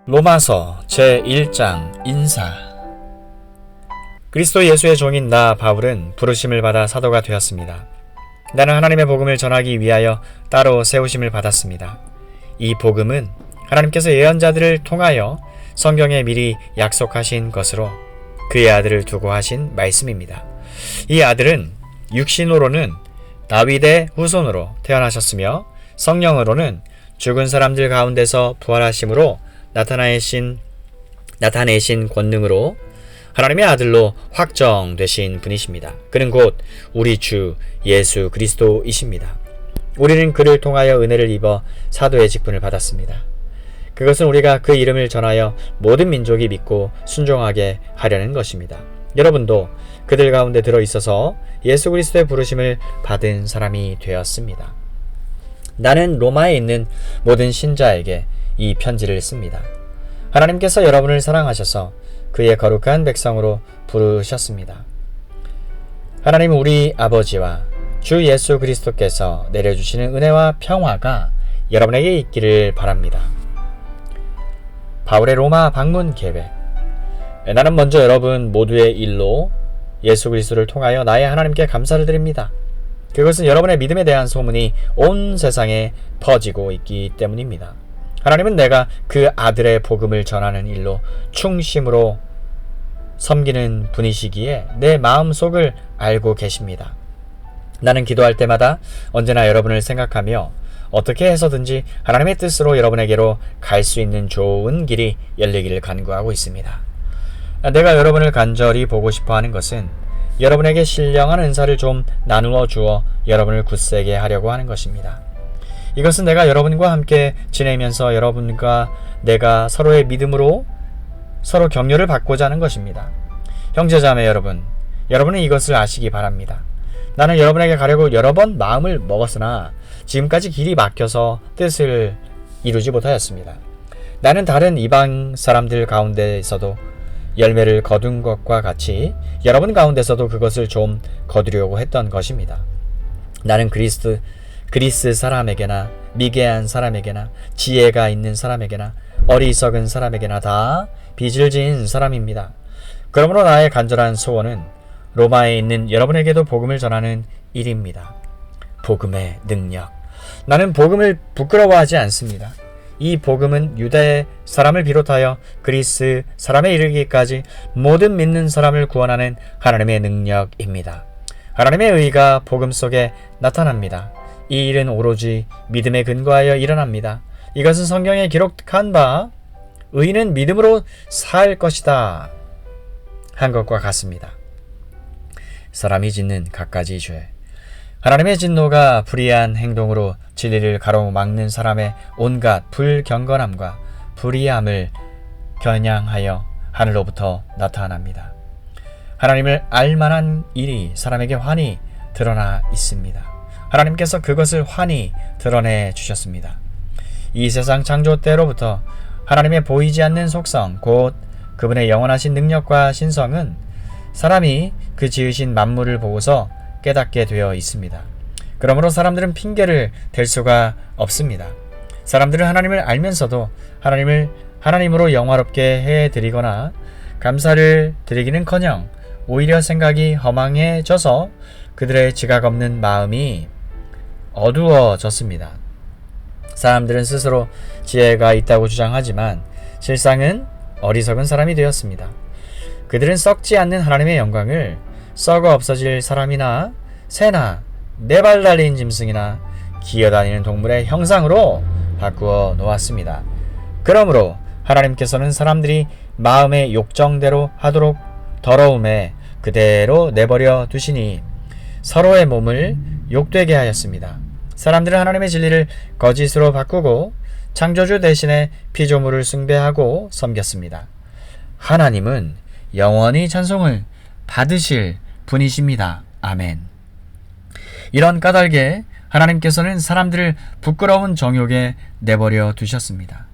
로마서 제1장 인사. 그리스도 예수의 종인 나 바울은 부르심을 받아 사도가 되었습니다. 나는 하나님의 복음을 전하기 위하여 따로 세우심을 받았습니다. 이 복음은 하나님께서 예언자들을 통하여 성경에 미리 약속하신 것으로 그의 아들을 두고 하신 말씀입니다. 이 아들은 육신으로는 다윗의 후손으로 태어나셨으며 성령으로는 죽은 사람들 가운데서 부활하심으로 나타내신 권능으로 하나님의 아들로 확정되신 분이십니다. 그는 곧 우리 주 예수 그리스도이십니다. 우리는 그를 통하여 은혜를 입어 사도의 직분을 받았습니다. 그것은 우리가 그 이름을 전하여 모든 민족이 믿고 순종하게 하려는 것입니다. 여러분도 그들 가운데 들어있어서 예수 그리스도의 부르심을 받은 사람이 되었습니다. 나는 로마에 있는 모든 신자에게 이 편지를 씁니다. 하나님께서 여러분을 사랑하셔서 그의 거룩한 백성으로 부르셨습니다. 하나님 우리 아버지와 주 예수 그리스도께서 내려주시는 은혜와 평화가 여러분에게 있기를 바랍니다. 바울의 로마 방문 계획. 나는 먼저 여러분 모두의 일로 예수 그리스도를 통하여 나의 하나님께 감사를 드립니다. 그것은 여러분의 믿음에 대한 소문이 온 세상에 퍼지고 있기 때문입니다. 하나님은 내가 그 아들의 복음을 전하는 일로 충심으로 섬기는 분이시기에 내 마음속을 알고 계십니다. 나는 기도할 때마다 언제나 여러분을 생각하며 어떻게 해서든지 하나님의 뜻으로 여러분에게로 갈 수 있는 좋은 길이 열리기를 간구하고 있습니다. 내가 여러분을 간절히 보고 싶어 하는 것은 여러분에게 신령한 은사를 좀 나누어 주어 여러분을 굳세게 하려고 하는 것입니다. 이것은 내가 여러분과 함께 지내면서 여러분과 내가 서로의 믿음으로 서로 격려를 받고자 하는 것입니다. 형제자매 여러분, 여러분은 이것을 아시기 바랍니다. 나는 여러분에게 가려고 여러 번 마음을 먹었으나 지금까지 길이 막혀서 뜻을 이루지 못하였습니다. 나는 다른 이방 사람들 가운데서도 열매를 거둔 것과 같이 여러분 가운데서도 그것을 좀 거두려고 했던 것입니다. 나는 그리스 사람에게나 미개한 사람에게나 지혜가 있는 사람에게나 어리석은 사람에게나 다 빚을 지은 사람입니다. 그러므로 나의 간절한 소원은 로마에 있는 여러분에게도 복음을 전하는 일입니다. 복음의 능력. 나는 복음을 부끄러워하지 않습니다. 이 복음은 유대 사람을 비롯하여 그리스 사람에 이르기까지 모든 믿는 사람을 구원하는 하나님의 능력입니다. 하나님의 의가 복음 속에 나타납니다. 이 일은 오로지 믿음에 근거하여 일어납니다. 이것은 성경에 기록한 바 의인은 믿음으로 살 것이다 한 것과 같습니다. 사람이 짓는 갖가지 죄. 하나님의 진노가 불의한 행동으로 진리를 가로막는 사람의 온갖 불경건함과 불의함을 겨냥하여 하늘로부터 나타납니다. 하나님을 알만한 일이 사람에게 환히 드러나 있습니다. 하나님께서 그것을 환히 드러내 주셨습니다. 이 세상 창조 때로부터 하나님의 보이지 않는 속성, 곧 그분의 영원하신 능력과 신성은 사람이 그 지으신 만물을 보고서 깨닫게 되어 있습니다. 그러므로 사람들은 핑계를 댈 수가 없습니다. 사람들은 하나님을 알면서도 하나님으로 영화롭게 해드리거나 감사를 드리기는커녕 오히려 생각이 허망해져서 그들의 지각 없는 마음이 어두워졌습니다. 사람들은 스스로 지혜가 있다고 주장하지만 실상은 어리석은 사람이 되었습니다. 그들은 썩지 않는 하나님의 영광을 썩어 없어질 사람이나 새나 네 발 달린 짐승이나 기어다니는 동물의 형상으로 바꾸어 놓았습니다. 그러므로 하나님께서는 사람들이 마음의 욕정대로 하도록 더러움에 그대로 내버려 두시니 서로의 몸을 욕되게 하였습니다. 사람들은 하나님의 진리를 거짓으로 바꾸고 창조주 대신에 피조물을 숭배하고 섬겼습니다. 하나님은 영원히 찬송을 받으실 분이십니다. 아멘. 이런 까닭에 하나님께서는 사람들을 부끄러운 정욕에 내버려 두셨습니다.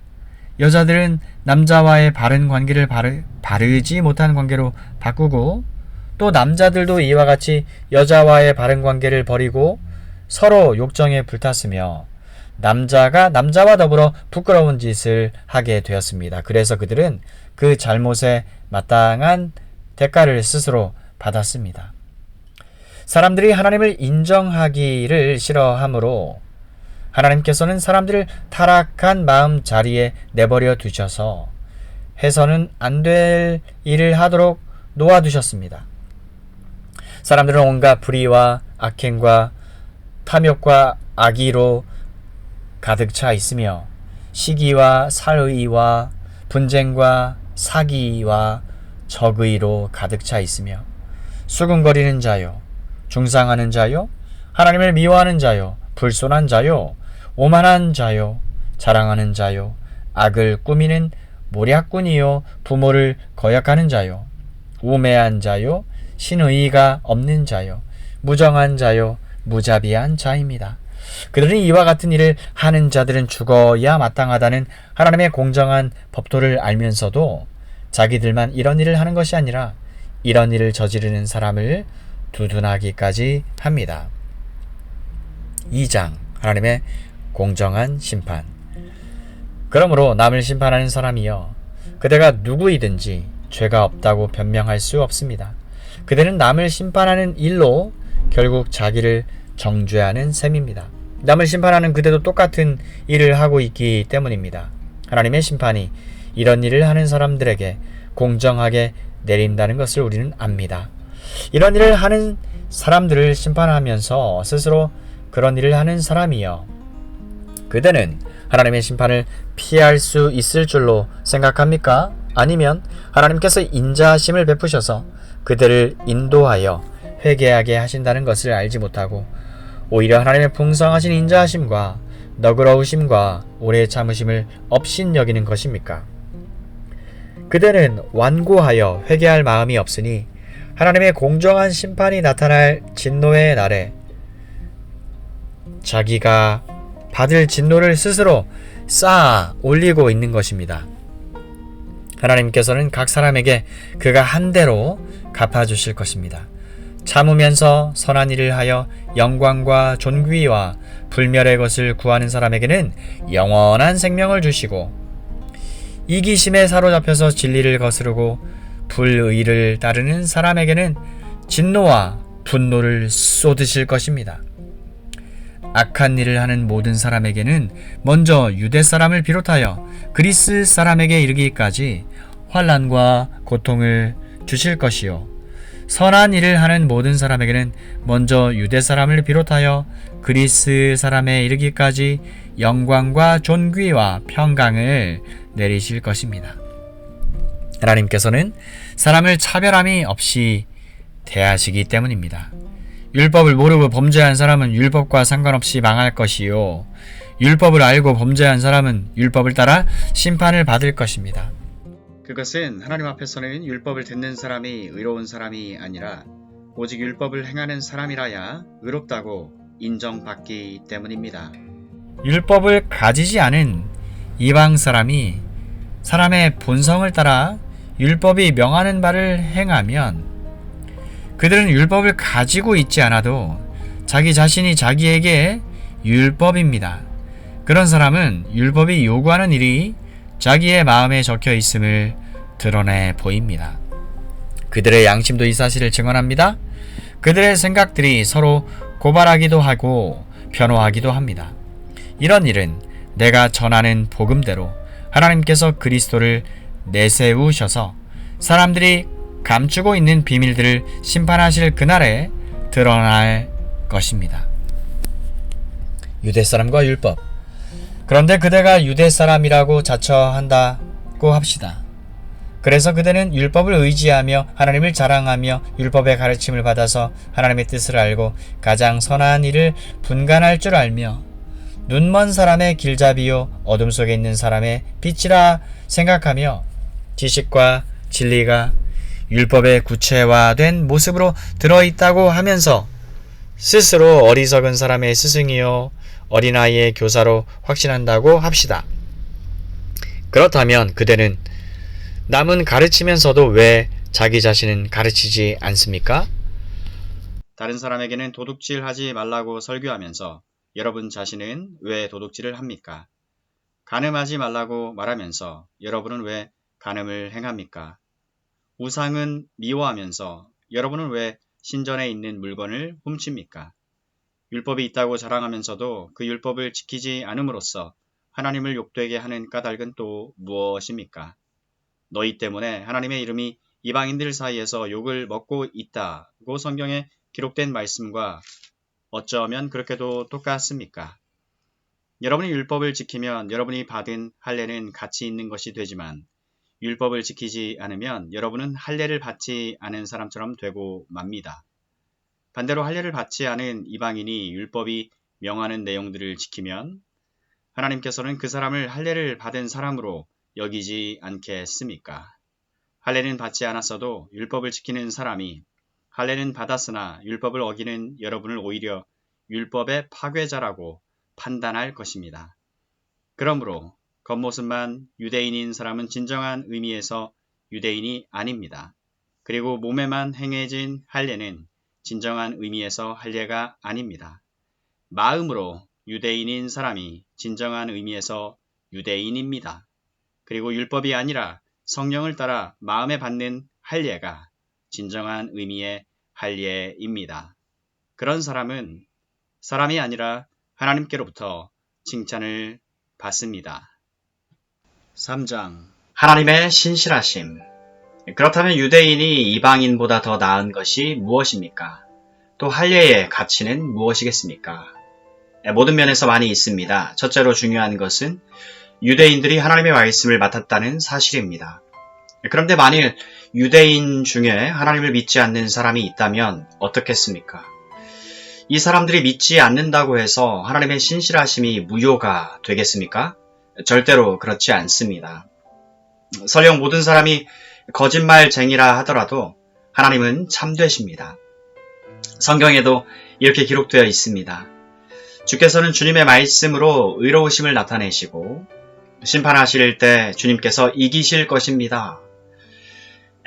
여자들은 남자와의 바른 관계를 바르지 못한 관계로 바꾸고 또 남자들도 이와 같이 여자와의 바른 관계를 버리고 서로 욕정에 불탔으며 남자가 남자와 더불어 부끄러운 짓을 하게 되었습니다. 그래서 그들은 그 잘못에 마땅한 대가를 스스로 받았습니다. 사람들이 하나님을 인정하기를 싫어하므로 하나님께서는 사람들을 타락한 마음 자리에 내버려 두셔서 해서는 안 될 일을 하도록 놓아두셨습니다. 사람들은 온갖 불의와 악행과 탐욕과 악의로 가득 차 있으며 시기와 살의와 분쟁과 사기와 적의로 가득 차 있으며 수군거리는 자요, 중상하는 자요, 하나님을 미워하는 자요, 불손한 자요, 오만한 자요, 자랑하는 자요, 악을 꾸미는 모략꾼이요, 부모를 거역하는 자요, 우매한 자요, 신의가 없는 자요, 무정한 자요, 무자비한 자입니다. 그들은 이와 같은 일을 하는 자들은 죽어야 마땅하다는 하나님의 공정한 법도를 알면서도 자기들만 이런 일을 하는 것이 아니라 이런 일을 저지르는 사람을 두둔하기까지 합니다. 2장 하나님의 공정한 심판. 그러므로 남을 심판하는 사람이여 그대가 누구이든지 죄가 없다고 변명할 수 없습니다. 그대는 남을 심판하는 일로 결국 자기를 정죄하는 셈입니다. 남을 심판하는 그대도 똑같은 일을 하고 있기 때문입니다. 하나님의 심판이 이런 일을 하는 사람들에게 공정하게 내린다는 것을 우리는 압니다. 이런 일을 하는 사람들을 심판하면서 스스로 그런 일을 하는 사람이여 그대는 하나님의 심판을 피할 수 있을 줄로 생각합니까? 아니면 하나님께서 인자하심을 베푸셔서 그들을 인도하여 회개하게 하신다는 것을 알지 못하고 오히려 하나님의 풍성하신 인자하심과 너그러우심과 오래 참으심을 업신여기는 것입니까? 그대는 완고하여 회개할 마음이 없으니 하나님의 공정한 심판이 나타날 진노의 날에 자기가 받을 진노를 스스로 쌓아 올리고 있는 것입니다. 하나님께서는 각 사람에게 그가 한 대로 갚아주실 것입니다. 참으면서 선한 일을 하여 영광과 존귀와 불멸의 것을 구하는 사람에게는 영원한 생명을 주시고 이기심에 사로잡혀서 진리를 거스르고 불의를 따르는 사람에게는 진노와 분노를 쏟으실 것입니다. 악한 일을 하는 모든 사람에게는 먼저 유대 사람을 비롯하여 그리스 사람에게 이르기까지 환난과 고통을 주실 것이요 선한 일을 하는 모든 사람에게는 먼저 유대 사람을 비롯하여 그리스 사람에 이르기까지 영광과 존귀와 평강을 내리실 것입니다. 하나님께서는 사람을 차별함이 없이 대하시기 때문입니다. 율법을 모르고 범죄한 사람은 율법과 상관없이 망할 것이요 율법을 알고 범죄한 사람은 율법을 따라 심판을 받을 것입니다. 그것은 하나님 앞에서는 율법을 듣는 사람이 의로운 사람이 아니라 오직 율법을 행하는 사람이라야 의롭다고 인정받기 때문입니다. 율법을 가지지 않은 이방 사람이 사람의 본성을 따라 율법이 명하는 바를 행하면 그들은 율법을 가지고 있지 않아도 자기 자신이 자기에게 율법입니다. 그런 사람은 율법이 요구하는 일이 자기의 마음에 적혀 있음을 드러내 보입니다. 그들의 양심도 이 사실을 증언합니다. 그들의 생각들이 서로 고발하기도 하고 변호하기도 합니다. 이런 일은 내가 전하는 복음대로 하나님께서 그리스도를 내세우셔서 사람들이 감추고 있는 비밀들을 심판하실 그날에 드러날 것입니다. 유대 사람과 율법. 그런데 그대가 유대 사람이라고 자처한다고 합시다. 그래서 그대는 율법을 의지하며 하나님을 자랑하며 율법의 가르침을 받아서 하나님의 뜻을 알고 가장 선한 일을 분간할 줄 알며 눈먼 사람의 길잡이요 어둠 속에 있는 사람의 빛이라 생각하며 지식과 진리가 율법의 구체화된 모습으로 들어있다고 하면서 스스로 어리석은 사람의 스승이요 어린아이의 교사로 확신한다고 합시다. 그렇다면 그대는 남은 가르치면서도 왜 자기 자신은 가르치지 않습니까? 다른 사람에게는 도둑질하지 말라고 설교하면서 여러분 자신은 왜 도둑질을 합니까? 간음하지 말라고 말하면서 여러분은 왜 간음을 행합니까? 우상은 미워하면서 여러분은 왜 신전에 있는 물건을 훔칩니까? 율법이 있다고 자랑하면서도 그 율법을 지키지 않음으로써 하나님을 욕되게 하는 까닭은 또 무엇입니까? 너희 때문에 하나님의 이름이 이방인들 사이에서 욕을 먹고 있다고 성경에 기록된 말씀과 어쩌면 그렇게도 똑같습니까? 여러분이 율법을 지키면 여러분이 받은 할례는 가치 있는 것이 되지만 율법을 지키지 않으면 여러분은 할례를 받지 않은 사람처럼 되고 맙니다. 반대로 할례를 받지 않은 이방인이 율법이 명하는 내용들을 지키면 하나님께서는 그 사람을 할례를 받은 사람으로 여기지 않겠습니까? 할례는 받지 않았어도 율법을 지키는 사람이 할례는 받았으나 율법을 어기는 여러분을 오히려 율법의 파괴자라고 판단할 것입니다. 그러므로 겉모습만 유대인인 사람은 진정한 의미에서 유대인이 아닙니다. 그리고 몸에만 행해진 할례는 진정한 의미에서 할례가 아닙니다. 마음으로 유대인인 사람이 진정한 의미에서 유대인입니다. 그리고 율법이 아니라 성령을 따라 마음에 받는 할례가 진정한 의미의 할례입니다. 그런 사람은 사람이 아니라 하나님께로부터 칭찬을 받습니다. 3장 하나님의 신실하심. 그렇다면 유대인이 이방인보다 더 나은 것이 무엇입니까? 또 할례의 가치는 무엇이겠습니까? 모든 면에서 많이 있습니다. 첫째로 중요한 것은 유대인들이 하나님의 말씀을 맡았다는 사실입니다. 그런데 만일 유대인 중에 하나님을 믿지 않는 사람이 있다면 어떻겠습니까? 이 사람들이 믿지 않는다고 해서 하나님의 신실하심이 무효가 되겠습니까? 절대로 그렇지 않습니다. 설령 모든 사람이 거짓말쟁이라 하더라도 하나님은 참되십니다. 성경에도 이렇게 기록되어 있습니다. 주께서는 주님의 말씀으로 의로우심을 나타내시고 심판하실 때 주님께서 이기실 것입니다.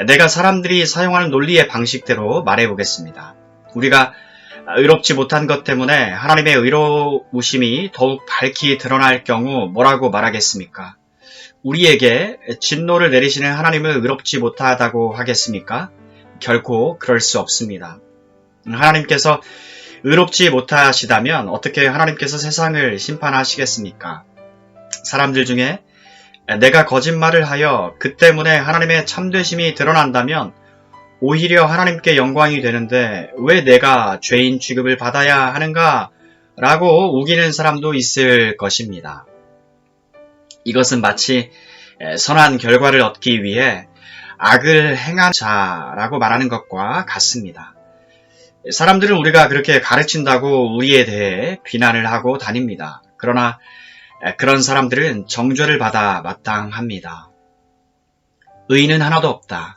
내가 사람들이 사용하는 논리의 방식대로 말해보겠습니다. 우리가 의롭지 못한 것 때문에 하나님의 의로우심이 더욱 밝히 드러날 경우 뭐라고 말하겠습니까? 우리에게 진노를 내리시는 하나님을 의롭지 못하다고 하겠습니까? 결코 그럴 수 없습니다. 하나님께서 의롭지 못하시다면 어떻게 하나님께서 세상을 심판하시겠습니까? 사람들 중에 내가 거짓말을 하여 그 때문에 하나님의 참되심이 드러난다면 오히려 하나님께 영광이 되는데 왜 내가 죄인 취급을 받아야 하는가? 라고 우기는 사람도 있을 것입니다. 이것은 마치 선한 결과를 얻기 위해 악을 행한 자라고 말하는 것과 같습니다. 사람들은 우리가 그렇게 가르친다고 우리에 대해 비난을 하고 다닙니다. 그러나 그런 사람들은 정죄를 받아 마땅합니다. 의인은 하나도 없다.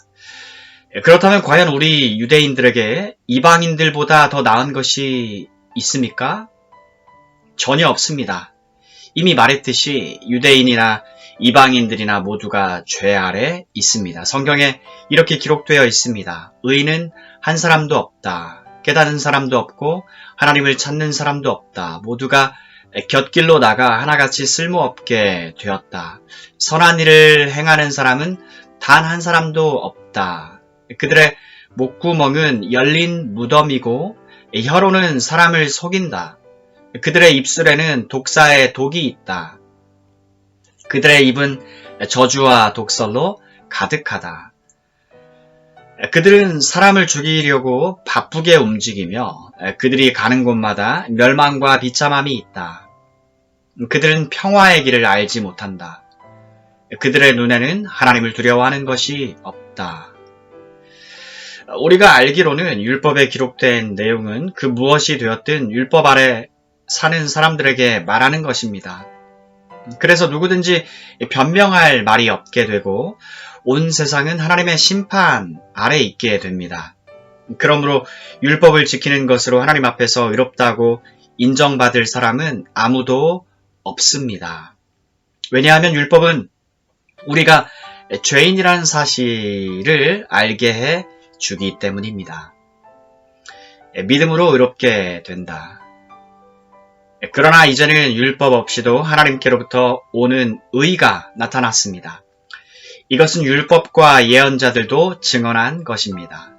그렇다면 과연 우리 유대인들에게 이방인들보다 더 나은 것이 있습니까? 전혀 없습니다. 이미 말했듯이 유대인이나 이방인들이나 모두가 죄 아래 있습니다. 성경에 이렇게 기록되어 있습니다. 의인은 한 사람도 없다. 깨닫는 사람도 없고 하나님을 찾는 사람도 없다. 모두가 곁길로 나가 하나같이 쓸모없게 되었다. 선한 일을 행하는 사람은 단 한 사람도 없다. 그들의 목구멍은 열린 무덤이고 혀로는 사람을 속인다. 그들의 입술에는 독사의 독이 있다. 그들의 입은 저주와 독설로 가득하다. 그들은 사람을 죽이려고 바쁘게 움직이며 그들이 가는 곳마다 멸망과 비참함이 있다. 그들은 평화의 길을 알지 못한다. 그들의 눈에는 하나님을 두려워하는 것이 없다. 우리가 알기로는 율법에 기록된 내용은 그 무엇이 되었든 율법 아래 사는 사람들에게 말하는 것입니다. 그래서 누구든지 변명할 말이 없게 되고 온 세상은 하나님의 심판 아래 있게 됩니다. 그러므로 율법을 지키는 것으로 하나님 앞에서 의롭다고 인정받을 사람은 아무도 없습니다. 왜냐하면 율법은 우리가 죄인이라는 사실을 알게 해 주기 때문입니다. 믿음으로 의롭게 된다. 그러나 이제는 율법 없이도 하나님께로부터 오는 의가 나타났습니다. 이것은 율법과 예언자들도 증언한 것입니다.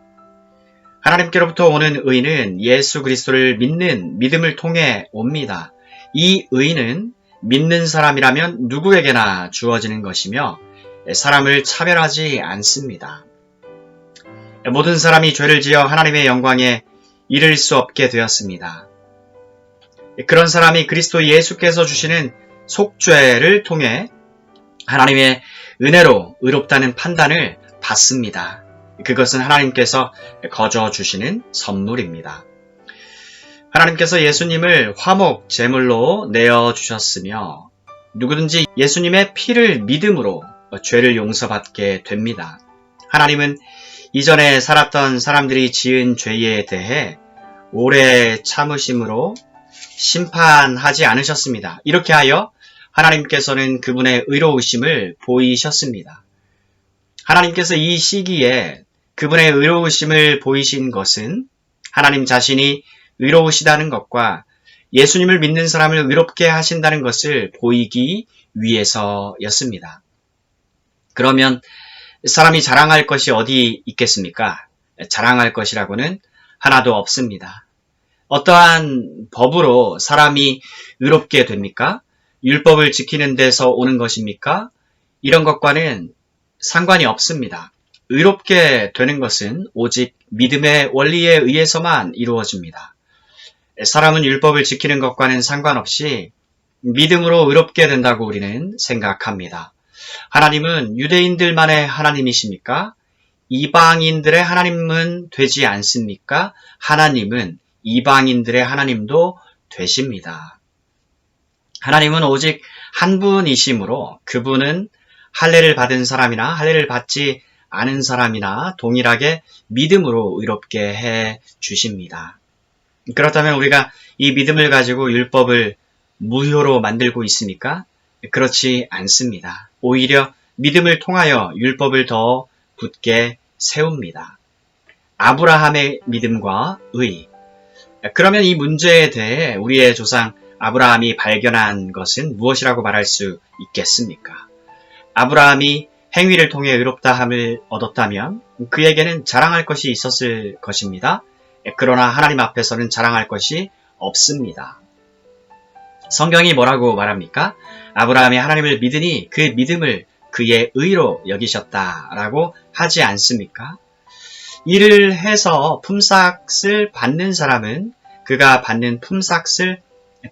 하나님께로부터 오는 의는 예수 그리스도를 믿는 믿음을 통해 옵니다. 이 의는 믿는 사람이라면 누구에게나 주어지는 것이며 사람을 차별하지 않습니다. 모든 사람이 죄를 지어 하나님의 영광에 이를 수 없게 되었습니다. 그런 사람이 그리스도 예수께서 주시는 속죄를 통해 하나님의 은혜로 의롭다는 판단을 받습니다. 그것은 하나님께서 거저 주시는 선물입니다. 하나님께서 예수님을 화목 제물로 내어주셨으며 누구든지 예수님의 피를 믿음으로 죄를 용서받게 됩니다. 하나님은 이전에 살았던 사람들이 지은 죄에 대해 오래 참으심으로 심판하지 않으셨습니다. 이렇게 하여 하나님께서는 그분의 의로우심을 보이셨습니다. 하나님께서 이 시기에 그분의 의로우심을 보이신 것은 하나님 자신이 의로우시다는 것과 예수님을 믿는 사람을 의롭게 하신다는 것을 보이기 위해서였습니다. 그러면 사람이 자랑할 것이 어디 있겠습니까? 자랑할 것이라고는 하나도 없습니다. 어떠한 법으로 사람이 의롭게 됩니까? 율법을 지키는 데서 오는 것입니까? 이런 것과는 상관이 없습니다. 의롭게 되는 것은 오직 믿음의 원리에 의해서만 이루어집니다. 사람은 율법을 지키는 것과는 상관없이 믿음으로 의롭게 된다고 우리는 생각합니다. 하나님은 유대인들만의 하나님이십니까? 이방인들의 하나님은 되지 않습니까? 하나님은 이방인들의 하나님도 되십니다. 하나님은 오직 한 분이시므로 그분은 할례를 받은 사람이나 할례를 받지 않은 사람이나 동일하게 믿음으로 의롭게 해 주십니다. 그렇다면 우리가 이 믿음을 가지고 율법을 무효로 만들고 있습니까? 그렇지 않습니다. 오히려 믿음을 통하여 율법을 더 굳게 세웁니다. 아브라함의 믿음과 의. 그러면 이 문제에 대해 우리의 조상 아브라함이 발견한 것은 무엇이라고 말할 수 있겠습니까? 아브라함이 행위를 통해 의롭다함을 얻었다면 그에게는 자랑할 것이 있었을 것입니다. 그러나 하나님 앞에서는 자랑할 것이 없습니다. 성경이 뭐라고 말합니까? 아브라함이 하나님을 믿으니 그 믿음을 그의 의로 여기셨다라고 하지 않습니까? 일을 해서 품삯을 받는 사람은 그가 받는 품삯을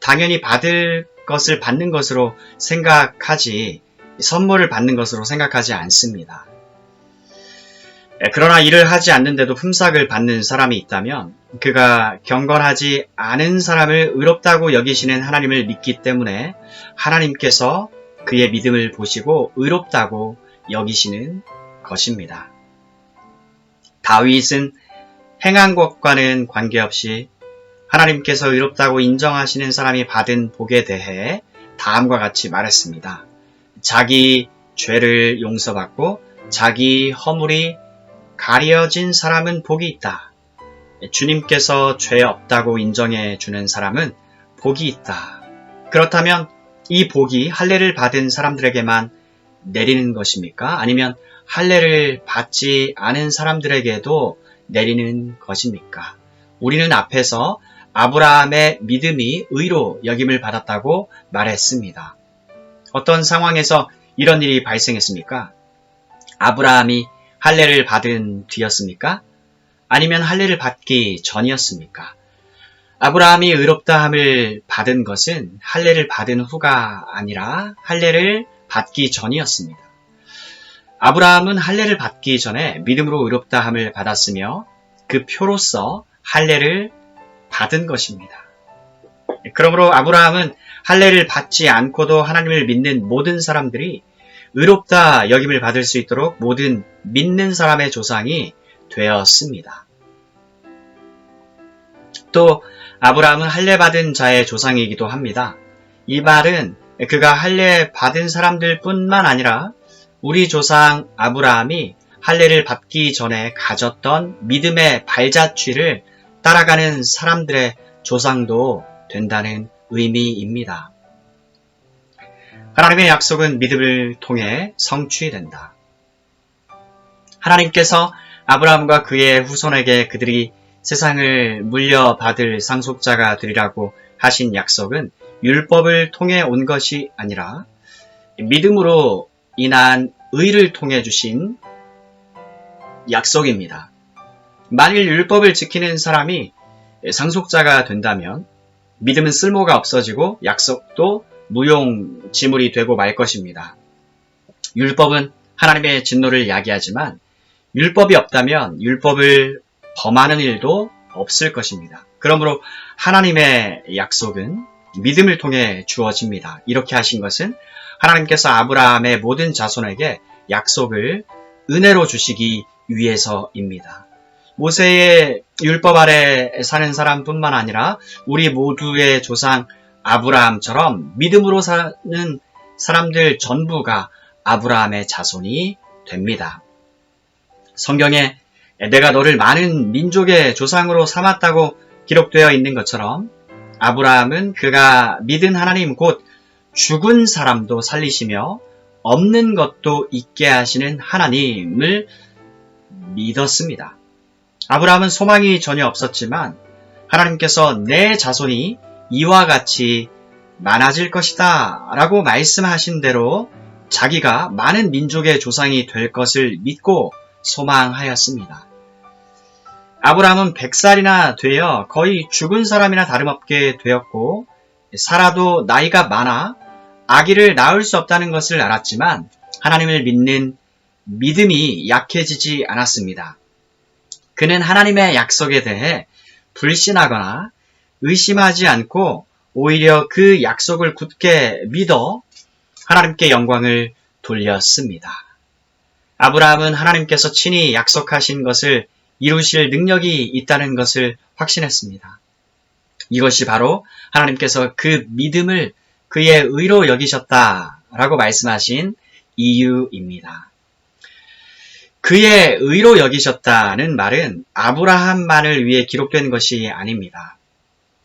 당연히 받을 것을 받는 것으로 생각하지 선물을 받는 것으로 생각하지 않습니다. 그러나 일을 하지 않는데도 품삯을 받는 사람이 있다면 그가 경건하지 않은 사람을 의롭다고 여기시는 하나님을 믿기 때문에 하나님께서 그의 믿음을 보시고 의롭다고 여기시는 것입니다. 다윗은 행한 것과는 관계없이 하나님께서 의롭다고 인정하시는 사람이 받은 복에 대해 다음과 같이 말했습니다. 자기 죄를 용서받고 자기 허물이 가려진 사람은 복이 있다. 주님께서 죄 없다고 인정해 주는 사람은 복이 있다. 그렇다면 이 복이 할례를 받은 사람들에게만 내리는 것입니까? 아니면 할례를 받지 않은 사람들에게도 내리는 것입니까? 우리는 앞에서 아브라함의 믿음이 의로 여김을 받았다고 말했습니다. 어떤 상황에서 이런 일이 발생했습니까? 아브라함이 할례를 받은 뒤였습니까? 아니면 할례를 받기 전이었습니까? 아브라함이 의롭다함을 받은 것은 할례를 받은 후가 아니라 할례를 받기 전이었습니다. 아브라함은 할례를 받기 전에 믿음으로 의롭다함을 받았으며 그 표로서 할례를 받은 것입니다. 그러므로 아브라함은 할례를 받지 않고도 하나님을 믿는 모든 사람들이 의롭다 여김을 받을 수 있도록 모든 믿는 사람의 조상이 되었습니다. 또 아브라함은 할례 받은 자의 조상이기도 합니다. 이 말은 그가 할례 받은 사람들 뿐만 아니라 우리 조상 아브라함이 할례를 받기 전에 가졌던 믿음의 발자취를 따라가는 사람들의 조상도 된다는 의미입니다. 하나님의 약속은 믿음을 통해 성취된다. 하나님께서 아브라함과 그의 후손에게 그들이 세상을 물려받을 상속자가 되리라고 하신 약속은 율법을 통해 온 것이 아니라 믿음으로 인한 의를 통해 주신 약속입니다. 만일 율법을 지키는 사람이 상속자가 된다면 믿음은 쓸모가 없어지고 약속도 무용지물이 되고 말 것입니다. 율법은 하나님의 진노를 야기하지만 율법이 없다면 율법을 범하는 일도 없을 것입니다. 그러므로 하나님의 약속은 믿음을 통해 주어집니다. 이렇게 하신 것은 하나님께서 아브라함의 모든 자손에게 약속을 은혜로 주시기 위해서입니다. 모세의 율법 아래 사는 사람뿐만 아니라 우리 모두의 조상 아브라함처럼 믿음으로 사는 사람들 전부가 아브라함의 자손이 됩니다. 성경에 내가 너를 많은 민족의 조상으로 삼았다고 기록되어 있는 것처럼 아브라함은 그가 믿은 하나님 곧 죽은 사람도 살리시며 없는 것도 있게 하시는 하나님을 믿었습니다. 아브라함은 소망이 전혀 없었지만 하나님께서 내 자손이 이와 같이 많아질 것이다 라고 말씀하신 대로 자기가 많은 민족의 조상이 될 것을 믿고 소망하였습니다. 아브라함은 100살이나 되어 거의 죽은 사람이나 다름없게 되었고 사라도 나이가 많아 아기를 낳을 수 없다는 것을 알았지만 하나님을 믿는 믿음이 약해지지 않았습니다. 그는 하나님의 약속에 대해 불신하거나 의심하지 않고 오히려 그 약속을 굳게 믿어 하나님께 영광을 돌렸습니다. 아브라함은 하나님께서 친히 약속하신 것을 이루실 능력이 있다는 것을 확신했습니다. 이것이 바로 하나님께서 그 믿음을 그의 의로 여기셨다라고 말씀하신 이유입니다. 그의 의로 여기셨다는 말은 아브라함만을 위해 기록된 것이 아닙니다.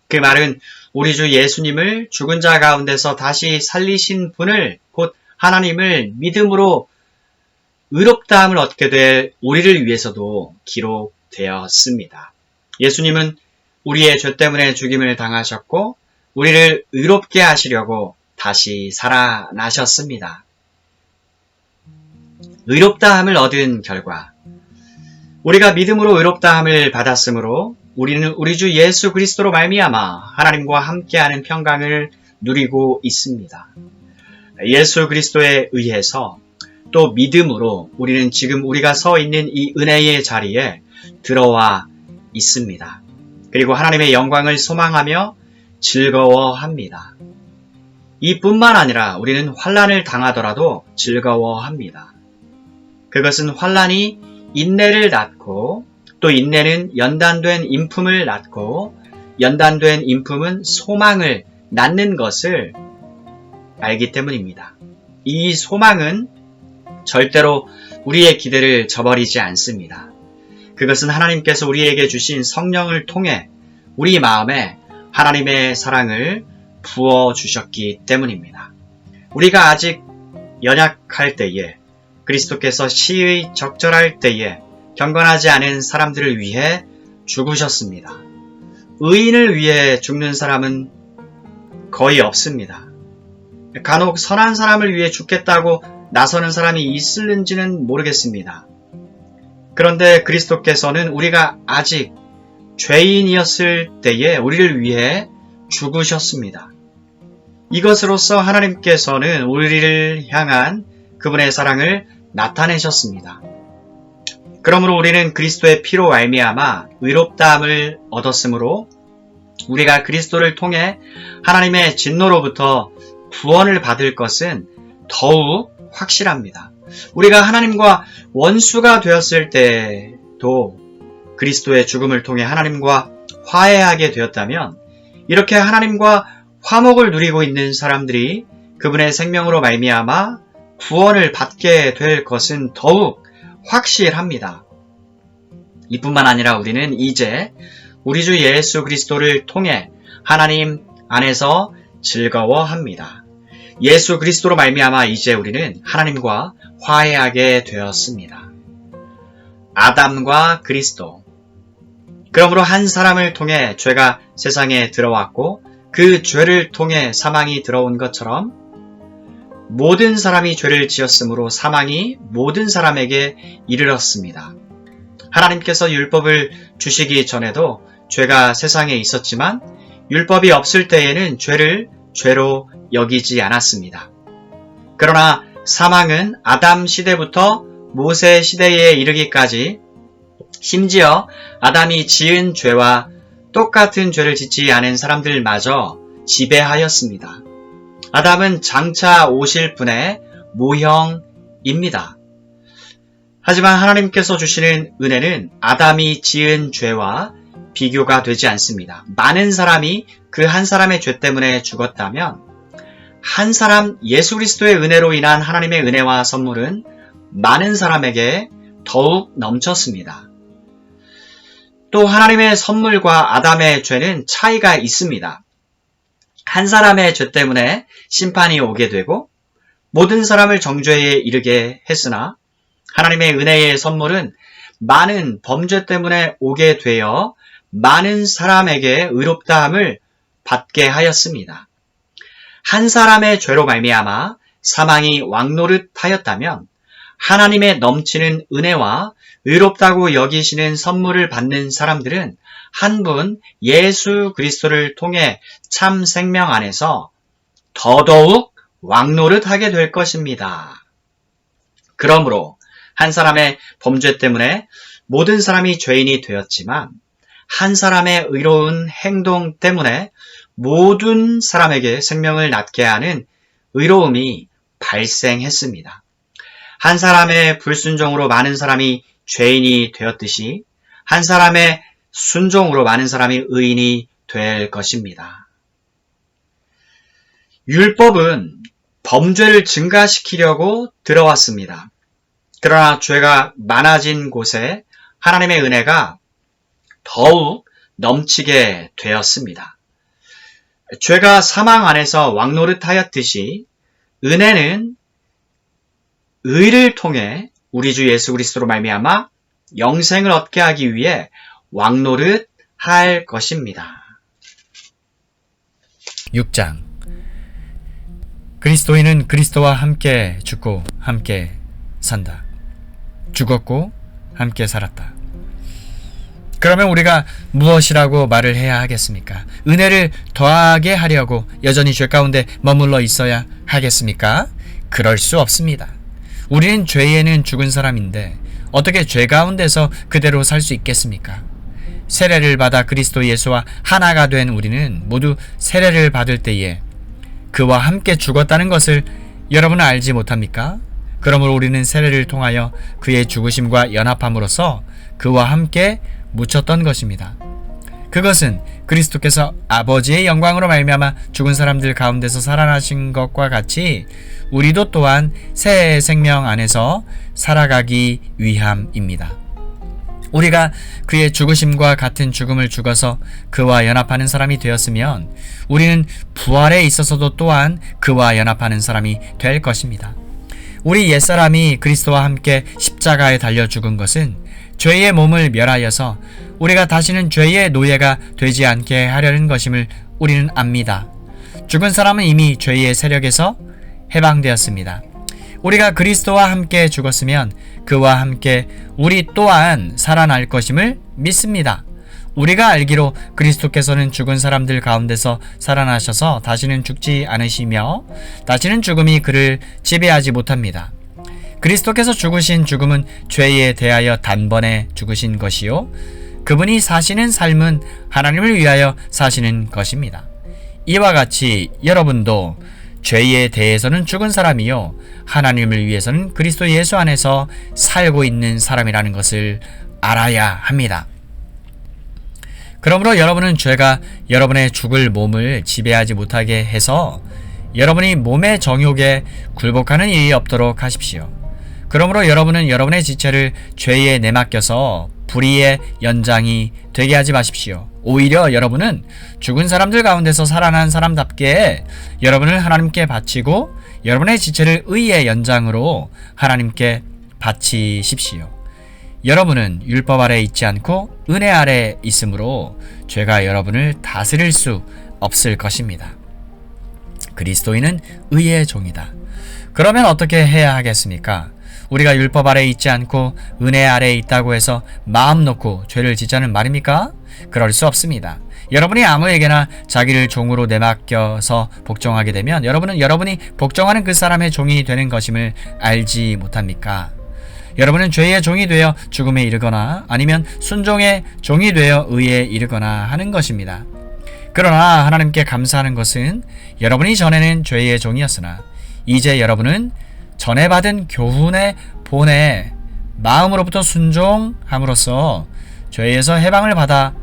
그 말은 우리 주 예수님을 죽은 자 가운데서 다시 살리신 분을 곧 하나님을 믿음으로 의롭다함을 얻게 될 우리를 위해서도 기록되었습니다. 예수님은 우리의 죄 때문에 죽임을 당하셨고 우리를 의롭게 하시려고 다시 살아나셨습니다. 의롭다함을 얻은 결과 우리가 믿음으로 의롭다함을 받았으므로 우리는 우리 주 예수 그리스도로 말미암아 하나님과 함께하는 평강을 누리고 있습니다. 예수 그리스도에 의해서 또 믿음으로 우리는 지금 우리가 서 있는 이 은혜의 자리에 들어와 있습니다. 그리고 하나님의 영광을 소망하며 즐거워합니다. 이뿐만 아니라 우리는 환난을 당하더라도 즐거워합니다. 그것은 환난이 인내를 낳고 또 인내는 연단된 인품을 낳고 연단된 인품은 소망을 낳는 것을 알기 때문입니다. 이 소망은 절대로 우리의 기대를 저버리지 않습니다. 그것은 하나님께서 우리에게 주신 성령을 통해 우리 마음에 하나님의 사랑을 부어주셨기 때문입니다. 우리가 아직 연약할 때에 그리스도께서 시의 적절할 때에 경건하지 않은 사람들을 위해 죽으셨습니다. 의인을 위해 죽는 사람은 거의 없습니다. 간혹 선한 사람을 위해 죽겠다고 나서는 사람이 있을는지는 모르겠습니다. 그런데 그리스도께서는 우리가 아직 죄인이었을 때에 우리를 위해 죽으셨습니다. 이것으로써 하나님께서는 우리를 향한 그분의 사랑을 나타내셨습니다. 그러므로 우리는 그리스도의 피로 말미암아 의롭다함을 얻었으므로 우리가 그리스도를 통해 하나님의 진노로부터 구원을 받을 것은 더욱 확실합니다. 우리가 하나님과 원수가 되었을 때도 그리스도의 죽음을 통해 하나님과 화해하게 되었다면 이렇게 하나님과 화목을 누리고 있는 사람들이 그분의 생명으로 말미암아 구원을 받게 될 것은 더욱 확실합니다. 이뿐만 아니라 우리는 이제 우리 주 예수 그리스도를 통해 하나님 안에서 즐거워합니다. 예수 그리스도로 말미암아 이제 우리는 하나님과 화해하게 되었습니다. 아담과 그리스도. 그러므로 한 사람을 통해 죄가 세상에 들어왔고 그 죄를 통해 사망이 들어온 것처럼 모든 사람이 죄를 지었으므로 사망이 모든 사람에게 이르렀습니다. 하나님께서 율법을 주시기 전에도 죄가 세상에 있었지만 율법이 없을 때에는 죄를 죄로 여기지 않았습니다. 그러나 사망은 아담 시대부터 모세 시대에 이르기까지 심지어 아담이 지은 죄와 똑같은 죄를 짓지 않은 사람들마저 지배하였습니다. 아담은 장차 오실 분의 모형입니다. 하지만 하나님께서 주시는 은혜는 아담이 지은 죄와 비교가 되지 않습니다. 많은 사람이 그 한 사람의 죄 때문에 죽었다면 한 사람 예수 그리스도의 은혜로 인한 하나님의 은혜와 선물은 많은 사람에게 더욱 넘쳤습니다. 또 하나님의 선물과 아담의 죄는 차이가 있습니다. 한 사람의 죄 때문에 심판이 오게 되고 모든 사람을 정죄에 이르게 했으나 하나님의 은혜의 선물은 많은 범죄 때문에 오게 되어 많은 사람에게 의롭다함을 받게 하였습니다. 한 사람의 죄로 말미암아 사망이 왕노릇하였다면 하나님의 넘치는 은혜와 의롭다고 여기시는 선물을 받는 사람들은 한 분 예수 그리스도를 통해 참 생명 안에서 더더욱 왕노릇하게 될 것입니다. 그러므로 한 사람의 범죄 때문에 모든 사람이 죄인이 되었지만 한 사람의 의로운 행동 때문에 모든 사람에게 생명을 낳게 하는 의로움이 발생했습니다. 한 사람의 불순종으로 많은 사람이 죄인이 되었듯이 한 사람의 순종으로 많은 사람이 의인이 될 것입니다. 율법은 범죄를 증가시키려고 들어왔습니다. 그러나 죄가 많아진 곳에 하나님의 은혜가 더욱 넘치게 되었습니다. 죄가 사망 안에서 왕노릇하였듯이 은혜는 의를 통해 우리 주 예수 그리스도로 말미암아 영생을 얻게 하기 위해 왕노릇할 것입니다. 6장. 그리스도인은 그리스도와 함께 죽고 함께 산다. 죽었고 함께 살았다. 그러면 우리가 무엇이라고 말을 해야 하겠습니까? 은혜를 더하게 하려고 여전히 죄 가운데 머물러 있어야 하겠습니까? 그럴 수 없습니다. 우리는 죄에는 죽은 사람인데 어떻게 죄 가운데서 그대로 살 수 있겠습니까? 세례를 받아 그리스도 예수와 하나가 된 우리는 모두 세례를 받을 때에 그와 함께 죽었다는 것을 여러분은 알지 못합니까? 그러므로 우리는 세례를 통하여 그의 죽으심과 연합함으로써 그와 함께 묻혔던 것입니다. 그것은 그리스도께서 아버지의 영광으로 말미암아 죽은 사람들 가운데서 살아나신 것과 같이 우리도 또한 새 생명 안에서 살아가기 위함입니다. 우리가 그의 죽으심과 같은 죽음을 죽어서 그와 연합하는 사람이 되었으면 우리는 부활에 있어서도 또한 그와 연합하는 사람이 될 것입니다. 우리 옛사람이 그리스도와 함께 십자가에 달려 죽은 것은 죄의 몸을 멸하여서 우리가 다시는 죄의 노예가 되지 않게 하려는 것임을 우리는 압니다. 죽은 사람은 이미 죄의 세력에서 해방되었습니다. 우리가 그리스도와 함께 죽었으면 그와 함께 우리 또한 살아날 것임을 믿습니다. 우리가 알기로 그리스도께서는 죽은 사람들 가운데서 살아나셔서 다시는 죽지 않으시며 다시는 죽음이 그를 지배하지 못합니다. 그리스도께서 죽으신 죽음은 죄에 대하여 단번에 죽으신 것이요 그분이 사시는 삶은 하나님을 위하여 사시는 것입니다. 이와 같이 여러분도 죄에 대해서는 죽은 사람이요 하나님을 위해서는 그리스도 예수 안에서 살고 있는 사람이라는 것을 알아야 합니다. 그러므로 여러분은 죄가 여러분의 죽을 몸을 지배하지 못하게 해서 여러분이 몸의 정욕에 굴복하는 일이 없도록 하십시오. 그러므로 여러분은 여러분의 지체를 죄에 내맡겨서 불의의 연장이 되게 하지 마십시오. 오히려 여러분은 죽은 사람들 가운데서 살아난 사람답게 여러분을 하나님께 바치고 여러분의 지체를 의의 연장으로 하나님께 바치십시오. 여러분은 율법 아래 있지 않고 은혜 아래 있으므로 죄가 여러분을 다스릴 수 없을 것입니다. 그리스도인은 의의 종이다. 그러면 어떻게 해야 하겠습니까? 우리가 율법 아래 있지 않고 은혜 아래 있다고 해서 마음 놓고 죄를 짓자는 말입니까? 그럴 수 없습니다. 여러분이 아무에게나 자기를 종으로 내맡겨서 복종하게 되면 여러분은 여러분이 복종하는 그 사람의 종이 되는 것임을 알지 못합니까? 여러분은 죄의 종이 되어 죽음에 이르거나 아니면 순종의 종이 되어 의에 이르거나 하는 것입니다. 그러나 하나님께 감사하는 것은 여러분이 전에는 죄의 종이었으나 이제 여러분은 전에 받은 교훈의 본에 마음으로부터 순종함으로써 죄에서 해방을 받아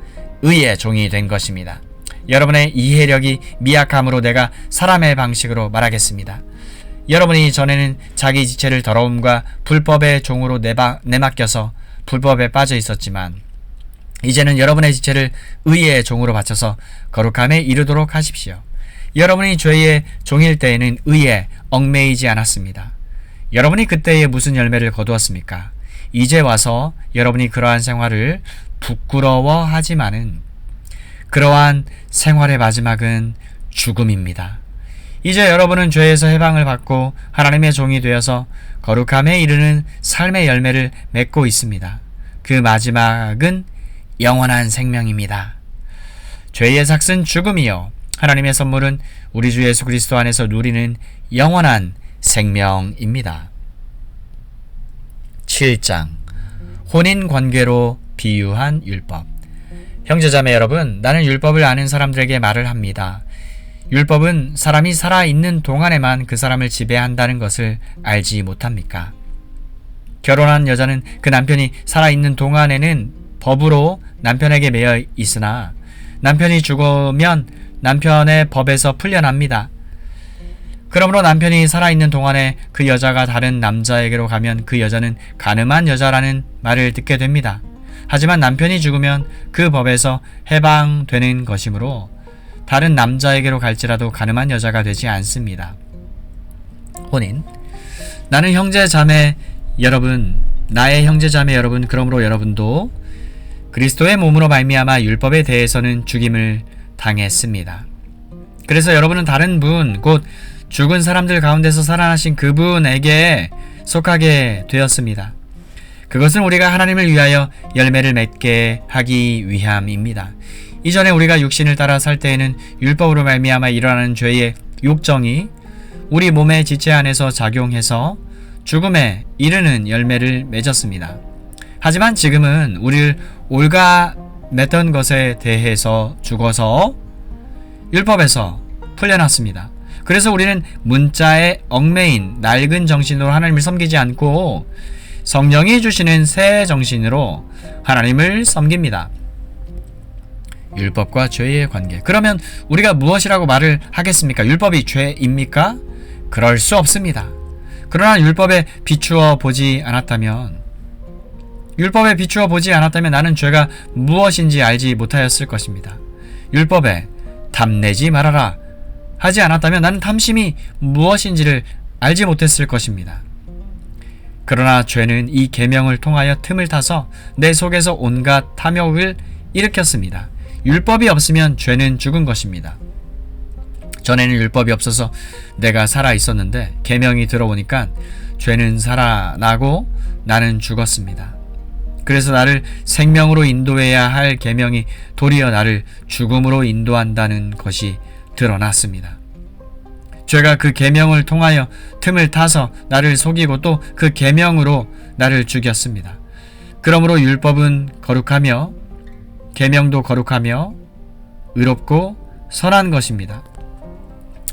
의의 종이 된 것입니다. 여러분의 이해력이 미약함으로 내가 사람의 방식으로 말하겠습니다. 여러분이 전에는 자기 지체를 더러움과 불법의 종으로 내맡겨서 불법에 빠져 있었지만 이제는 여러분의 지체를 의의 종으로 바쳐서 거룩함에 이르도록 하십시오. 여러분이 죄의 종일 때에는 의에 얽매이지 않았습니다. 여러분이 그때에 무슨 열매를 거두었습니까? 이제 와서 여러분이 그러한 생활을 부끄러워하지만은 그러한 생활의 마지막은 죽음입니다. 이제 여러분은 죄에서 해방을 받고 하나님의 종이 되어서 거룩함에 이르는 삶의 열매를 맺고 있습니다. 그 마지막은 영원한 생명입니다. 죄의 삭은 죽음이요 하나님의 선물은 우리 주 예수 그리스도 안에서 누리는 영원한 생명입니다. 7장 혼인관계로 비유한 율법. 형제자매 여러분, 나는 율법을 아는 사람들에게 말을 합니다. 율법은 사람이 살아있는 동안에만 그 사람을 지배한다는 것을 알지 못합니까? 결혼한 여자는 그 남편이 살아있는 동안에는 법으로 남편에게 매여 있으나 남편이 죽으면 남편의 법에서 풀려납니다. 그러므로 남편이 살아있는 동안에 그 여자가 다른 남자에게로 가면 그 여자는 가늠한 여자라는 말을 듣게 됩니다. 하지만 남편이 죽으면 그 법에서 해방되는 것이므로 다른 남자에게로 갈지라도 가늠한 여자가 되지 않습니다. 혼인. 나의 형제 자매 여러분, 그러므로 여러분도 그리스도의 몸으로 말미암아 율법에 대해서는 죽임을 당했습니다. 그래서 여러분은 다른 분, 곧 죽은 사람들 가운데서 살아나신 그분에게 속하게 되었습니다. 그것은 우리가 하나님을 위하여 열매를 맺게 하기 위함입니다. 이전에 우리가 육신을 따라 살 때에는 율법으로 말미암아 일어나는 죄의 욕정이 우리 몸의 지체 안에서 작용해서 죽음에 이르는 열매를 맺었습니다. 하지만 지금은 우리를 올가맸던 것에 대해서 죽어서 율법에서 풀려났습니다. 그래서 우리는 문자에 얽매인 낡은 정신으로 하나님을 섬기지 않고 성령이 주시는 새 정신으로 하나님을 섬깁니다. 율법과 죄의 관계. 그러면 우리가 무엇이라고 말을 하겠습니까? 율법이 죄입니까? 그럴 수 없습니다. 그러나 율법에 비추어 보지 않았다면 나는 죄가 무엇인지 알지 못하였을 것입니다. 율법에 탐내지 말아라 하지 않았다면 나는 탐심이 무엇인지를 알지 못했을 것입니다. 그러나 죄는 이 계명을 통하여 틈을 타서 내 속에서 온갖 탐욕을 일으켰습니다. 율법이 없으면 죄는 죽은 것입니다. 전에는 율법이 없어서 내가 살아 있었는데 계명이 들어오니까 죄는 살아나고 나는 죽었습니다. 그래서 나를 생명으로 인도해야 할 계명이 도리어 나를 죽음으로 인도한다는 것이 드러났습니다. 죄가 그 계명을 통하여 틈을 타서 나를 속이고 또 그 계명으로 나를 죽였습니다. 그러므로 율법은 거룩하며 계명도 거룩하며 의롭고 선한 것입니다.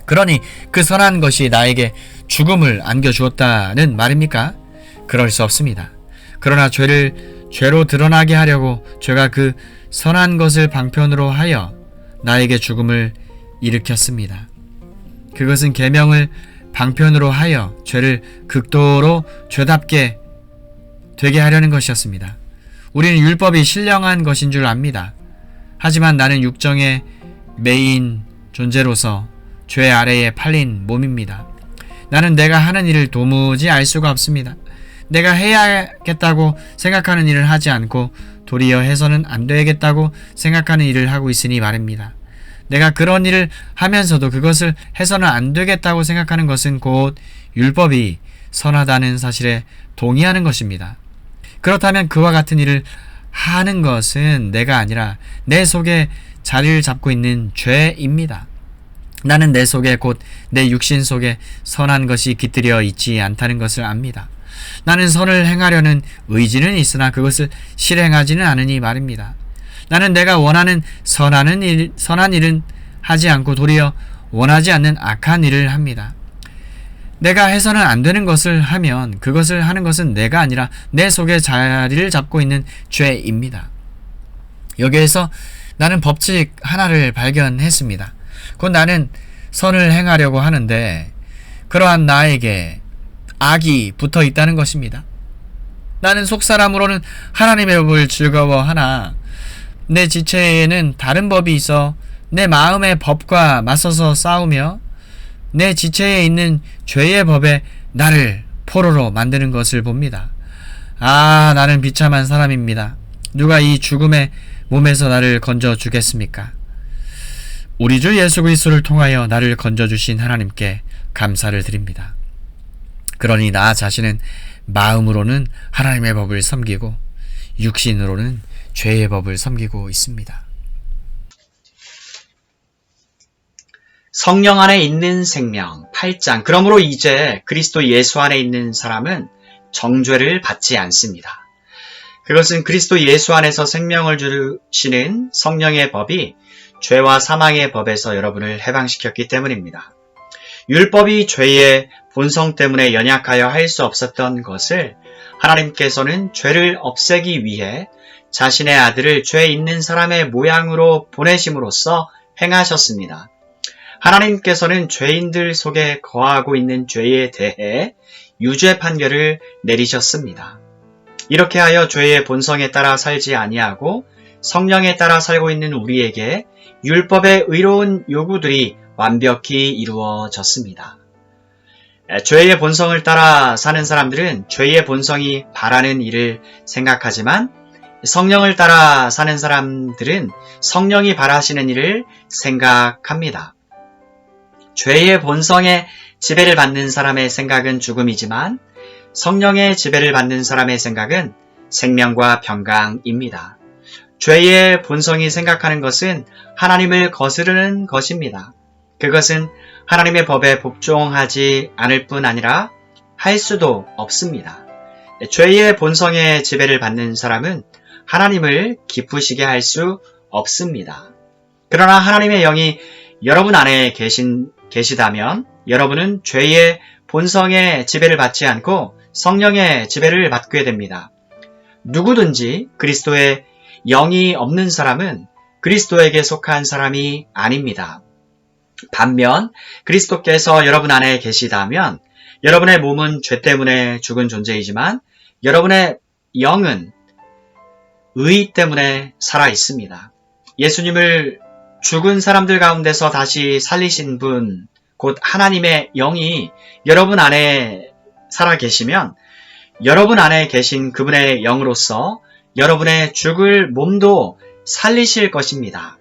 그러니 그 선한 것이 나에게 죽음을 안겨주었다는 말입니까? 그럴 수 없습니다. 그러나 죄로 드러나게 하려고 죄가 그 선한 것을 방편으로 하여 나에게 죽음을 일으켰습니다. 그것은 계명을 방편으로 하여 죄를 극도로 죄답게 되게 하려는 것이었습니다. 우리는 율법이 신령한 것인 줄 압니다. 하지만 나는 육정의 매인 존재로서 죄 아래에 팔린 몸입니다. 나는 내가 하는 일을 도무지 알 수가 없습니다. 내가 해야겠다고 생각하는 일을 하지 않고 도리어 해서는 안 되겠다고 생각하는 일을 하고 있으니 말입니다. 내가 그런 일을 하면서도 그것을 해서는 안 되겠다고 생각하는 것은 곧 율법이 선하다는 사실에 동의하는 것입니다. 그렇다면 그와 같은 일을 하는 것은 내가 아니라 내 속에 자리를 잡고 있는 죄입니다. 나는 내 속에 곧 내 육신 속에 선한 것이 깃들여 있지 않다는 것을 압니다. 나는 선을 행하려는 의지는 있으나 그것을 실행하지는 않으니 말입니다. 나는 내가 원하는 선한 일은 하지 않고 도리어 원하지 않는 악한 일을 합니다. 내가 해서는 안 되는 것을 하면 그것을 하는 것은 내가 아니라 내 속에 자리를 잡고 있는 죄입니다. 여기에서 나는 법칙 하나를 발견했습니다. 곧 나는 선을 행하려고 하는데 그러한 나에게 악이 붙어 있다는 것입니다. 나는 속사람으로는 하나님의 법을 즐거워하나 내 지체에는 다른 법이 있어 내 마음의 법과 맞서서 싸우며 내 지체에 있는 죄의 법에 나를 포로로 만드는 것을 봅니다. 아, 나는 비참한 사람입니다. 누가 이 죽음의 몸에서 나를 건져 주겠습니까? 우리 주 예수 그리스도를 통하여 나를 건져 주신 하나님께 감사를 드립니다. 그러니 나 자신은 마음으로는 하나님의 법을 섬기고 육신으로는 죄의 법을 섬기고 있습니다. 성령 안에 있는 생명 8장. 그러므로 이제 그리스도 예수 안에 있는 사람은 정죄를 받지 않습니다. 그것은 그리스도 예수 안에서 생명을 주시는 성령의 법이 죄와 사망의 법에서 여러분을 해방시켰기 때문입니다. 율법이 죄의 본성 때문에 연약하여 할 수 없었던 것을 하나님께서는 죄를 없애기 위해 자신의 아들을 죄 있는 사람의 모양으로 보내심으로써 행하셨습니다. 하나님께서는 죄인들 속에 거하고 있는 죄에 대해 유죄 판결을 내리셨습니다. 이렇게 하여 죄의 본성에 따라 살지 아니하고 성령에 따라 살고 있는 우리에게 율법의 의로운 요구들이 완벽히 이루어졌습니다. 죄의 본성을 따라 사는 사람들은 죄의 본성이 바라는 일을 생각하지만 성령을 따라 사는 사람들은 성령이 바라시는 일을 생각합니다. 죄의 본성에 지배를 받는 사람의 생각은 죽음이지만 성령의 지배를 받는 사람의 생각은 생명과 평강입니다. 죄의 본성이 생각하는 것은 하나님을 거스르는 것입니다. 그것은 하나님의 법에 복종하지 않을 뿐 아니라 할 수도 없습니다. 죄의 본성의 지배를 받는 사람은 하나님을 기쁘시게 할 수 없습니다. 그러나 하나님의 영이 여러분 안에 계시다면 여러분은 죄의 본성의 지배를 받지 않고 성령의 지배를 받게 됩니다. 누구든지 그리스도의 영이 없는 사람은 그리스도에게 속한 사람이 아닙니다. 반면 그리스도께서 여러분 안에 계시다면 여러분의 몸은 죄 때문에 죽은 존재이지만 여러분의 영은 의 때문에 살아 있습니다. 예수님을 죽은 사람들 가운데서 다시 살리신 분, 곧 하나님의 영이 여러분 안에 살아 계시면 여러분 안에 계신 그분의 영으로서 여러분의 죽을 몸도 살리실 것입니다.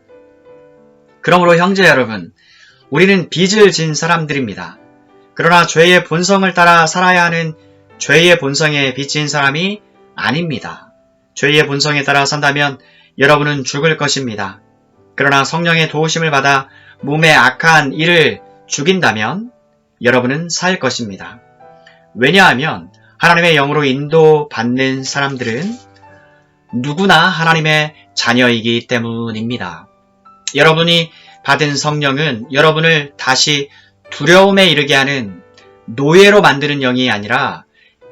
그러므로 형제 여러분, 우리는 빚을 진 사람들입니다. 그러나 죄의 본성을 따라 살아야 하는 죄의 본성에 빚진 사람이 아닙니다. 죄의 본성에 따라 산다면 여러분은 죽을 것입니다. 그러나 성령의 도우심을 받아 몸의 악한 일을 죽인다면 여러분은 살 것입니다. 왜냐하면 하나님의 영으로 인도받는 사람들은 누구나 하나님의 자녀이기 때문입니다. 여러분이 받은 성령은 여러분을 다시 두려움에 이르게 하는 노예로 만드는 영이 아니라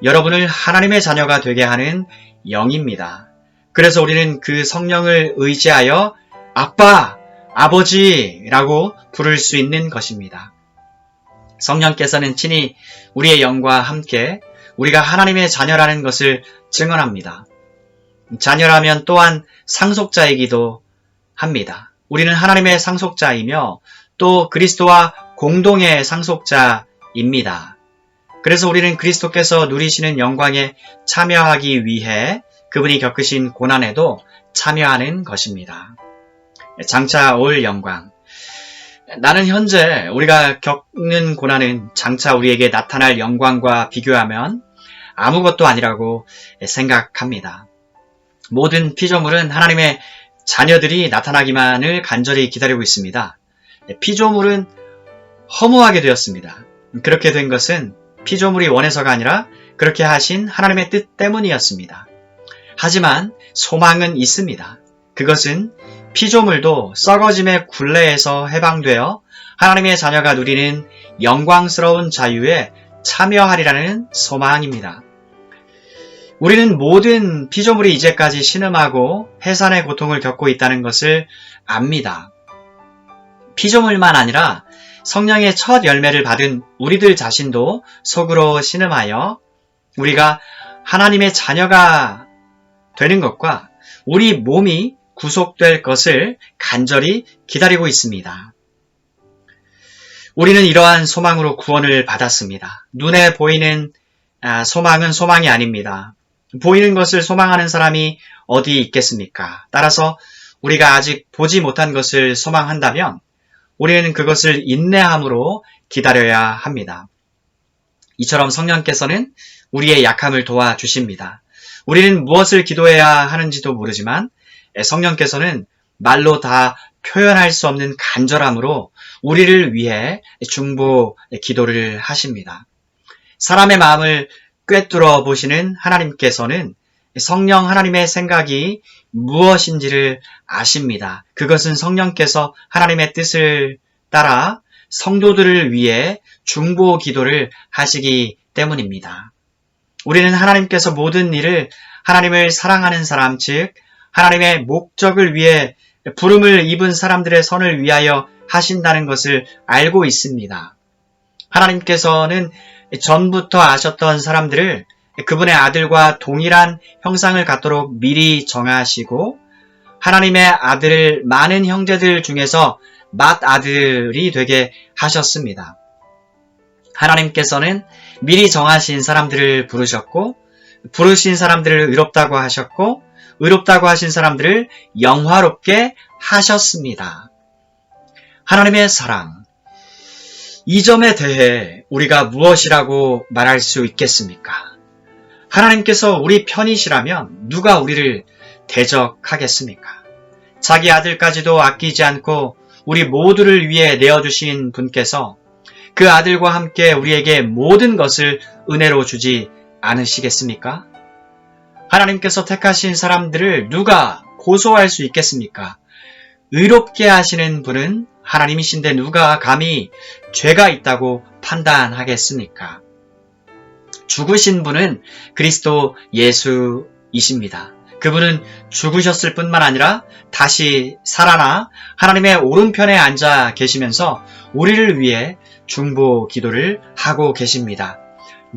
여러분을 하나님의 자녀가 되게 하는 영입니다. 그래서 우리는 그 성령을 의지하여 아빠, 아버지라고 부를 수 있는 것입니다. 성령께서는 친히 우리의 영과 함께 우리가 하나님의 자녀라는 것을 증언합니다. 자녀라면 또한 상속자이기도 합니다. 우리는 하나님의 상속자이며 또 그리스도와 공동의 상속자입니다. 그래서 우리는 그리스도께서 누리시는 영광에 참여하기 위해 그분이 겪으신 고난에도 참여하는 것입니다. 장차 올 영광. 나는 현재 우리가 겪는 고난은 장차 우리에게 나타날 영광과 비교하면 아무것도 아니라고 생각합니다. 모든 피조물은 하나님의 자녀들이 나타나기만을 간절히 기다리고 있습니다. 피조물은 허무하게 되었습니다. 그렇게 된 것은 피조물이 원해서가 아니라 그렇게 하신 하나님의 뜻 때문이었습니다. 하지만 소망은 있습니다. 그것은 피조물도 썩어짐의 굴레에서 해방되어 하나님의 자녀가 누리는 영광스러운 자유에 참여하리라는 소망입니다. 우리는 모든 피조물이 이제까지 신음하고 해산의 고통을 겪고 있다는 것을 압니다. 피조물만 아니라 성령의 첫 열매를 받은 우리들 자신도 속으로 신음하여 우리가 하나님의 자녀가 되는 것과 우리 몸이 구속될 것을 간절히 기다리고 있습니다. 우리는 이러한 소망으로 구원을 받았습니다. 눈에 보이는 소망은 소망이 아닙니다. 보이는 것을 소망하는 사람이 어디 있겠습니까? 따라서 우리가 아직 보지 못한 것을 소망한다면 우리는 그것을 인내함으로 기다려야 합니다. 이처럼 성령께서는 우리의 약함을 도와주십니다. 우리는 무엇을 기도해야 하는지도 모르지만 성령께서는 말로 다 표현할 수 없는 간절함으로 우리를 위해 중보 기도를 하십니다. 사람의 마음을 꿰뚫어 보시는 하나님께서는 성령 하나님의 생각이 무엇인지를 아십니다. 그것은 성령께서 하나님의 뜻을 따라 성도들을 위해 중보 기도를 하시기 때문입니다. 우리는 하나님께서 모든 일을 하나님을 사랑하는 사람, 즉 하나님의 목적을 위해 부름을 입은 사람들의 선을 위하여 하신다는 것을 알고 있습니다. 하나님께서는 전부터 아셨던 사람들을 그분의 아들과 동일한 형상을 갖도록 미리 정하시고 하나님의 아들을 많은 형제들 중에서 맏아들이 되게 하셨습니다. 하나님께서는 미리 정하신 사람들을 부르셨고 부르신 사람들을 의롭다고 하셨고 의롭다고 하신 사람들을 영화롭게 하셨습니다. 하나님의 사랑, 이 점에 대해 우리가 무엇이라고 말할 수 있겠습니까? 하나님께서 우리 편이시라면 누가 우리를 대적하겠습니까? 자기 아들까지도 아끼지 않고 우리 모두를 위해 내어주신 분께서 그 아들과 함께 우리에게 모든 것을 은혜로 주지 않으시겠습니까? 하나님께서 택하신 사람들을 누가 고소할 수 있겠습니까? 의롭게 하시는 분은 하나님이신데 누가 감히 죄가 있다고 판단하겠습니까? 죽으신 분은 그리스도 예수이십니다. 그분은 죽으셨을 뿐만 아니라 다시 살아나 하나님의 오른편에 앉아 계시면서 우리를 위해 중보 기도를 하고 계십니다.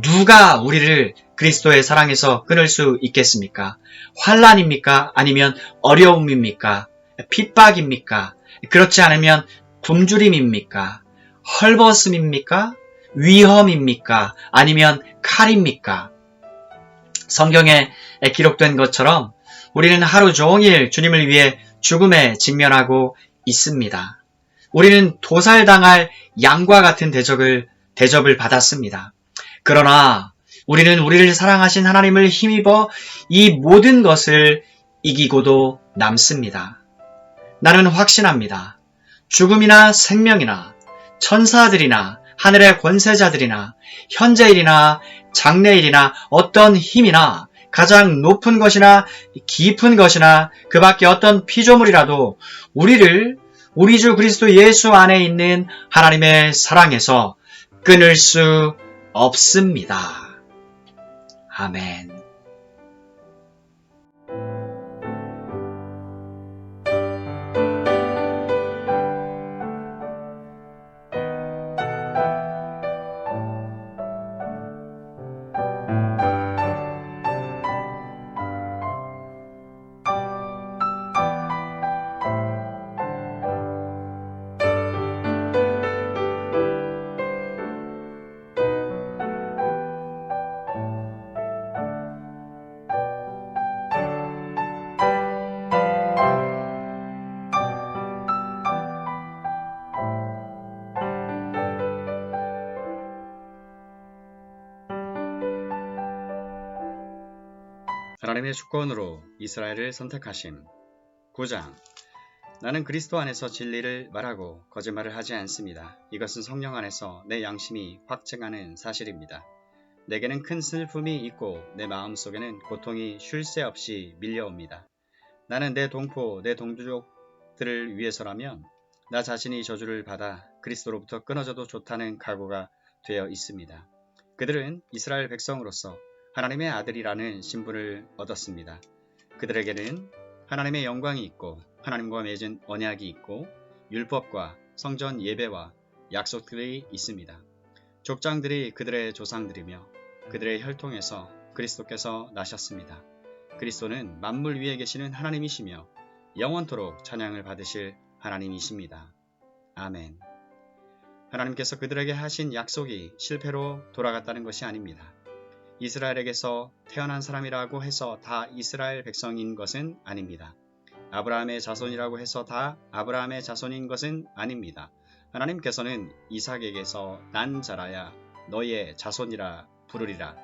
누가 우리를 그리스도의 사랑에서 끊을 수 있겠습니까? 환난입니까? 아니면 어려움입니까? 핍박입니까? 그렇지 않으면 굶주림입니까? 헐벗음입니까? 위험입니까? 아니면 칼입니까? 성경에 기록된 것처럼 우리는 하루 종일 주님을 위해 죽음에 직면하고 있습니다. 우리는 도살당할 양과 같은 대접을 받았습니다. 그러나 우리는 우리를 사랑하신 하나님을 힘입어 이 모든 것을 이기고도 남습니다. 나는 확신합니다. 죽음이나 생명이나 천사들이나 하늘의 권세자들이나 현재일이나 장래일이나 어떤 힘이나 가장 높은 것이나 깊은 것이나 그 밖에 어떤 피조물이라도 우리를 우리 주 그리스도 예수 안에 있는 하나님의 사랑에서 끊을 수 없습니다. 아멘. 하나님의 주권으로 이스라엘을 선택하심. 9장. 나는 그리스도 안에서 진리를 말하고 거짓말을 하지 않습니다. 이것은 성령 안에서 내 양심이 확증하는 사실입니다. 내게는 큰 슬픔이 있고 내 마음속에는 고통이 쉴 새 없이 밀려옵니다. 나는 내 동포, 내 동족들을 위해서라면 나 자신이 저주를 받아 그리스도로부터 끊어져도 좋다는 각오가 되어 있습니다. 그들은 이스라엘 백성으로서 하나님의 아들이라는 신분을 얻었습니다. 그들에게는 하나님의 영광이 있고 하나님과 맺은 언약이 있고 율법과 성전 예배와 약속들이 있습니다. 족장들이 그들의 조상들이며 그들의 혈통에서 그리스도께서 나셨습니다. 그리스도는 만물 위에 계시는 하나님이시며 영원토록 찬양을 받으실 하나님이십니다. 아멘. 하나님께서 그들에게 하신 약속이 실패로 돌아갔다는 것이 아닙니다. 이스라엘에게서 태어난 사람이라고 해서 다 이스라엘 백성인 것은 아닙니다. 아브라함의 자손이라고 해서 다 아브라함의 자손인 것은 아닙니다. 하나님께서는 이삭에게서 난 자라야 너의 자손이라 부르리라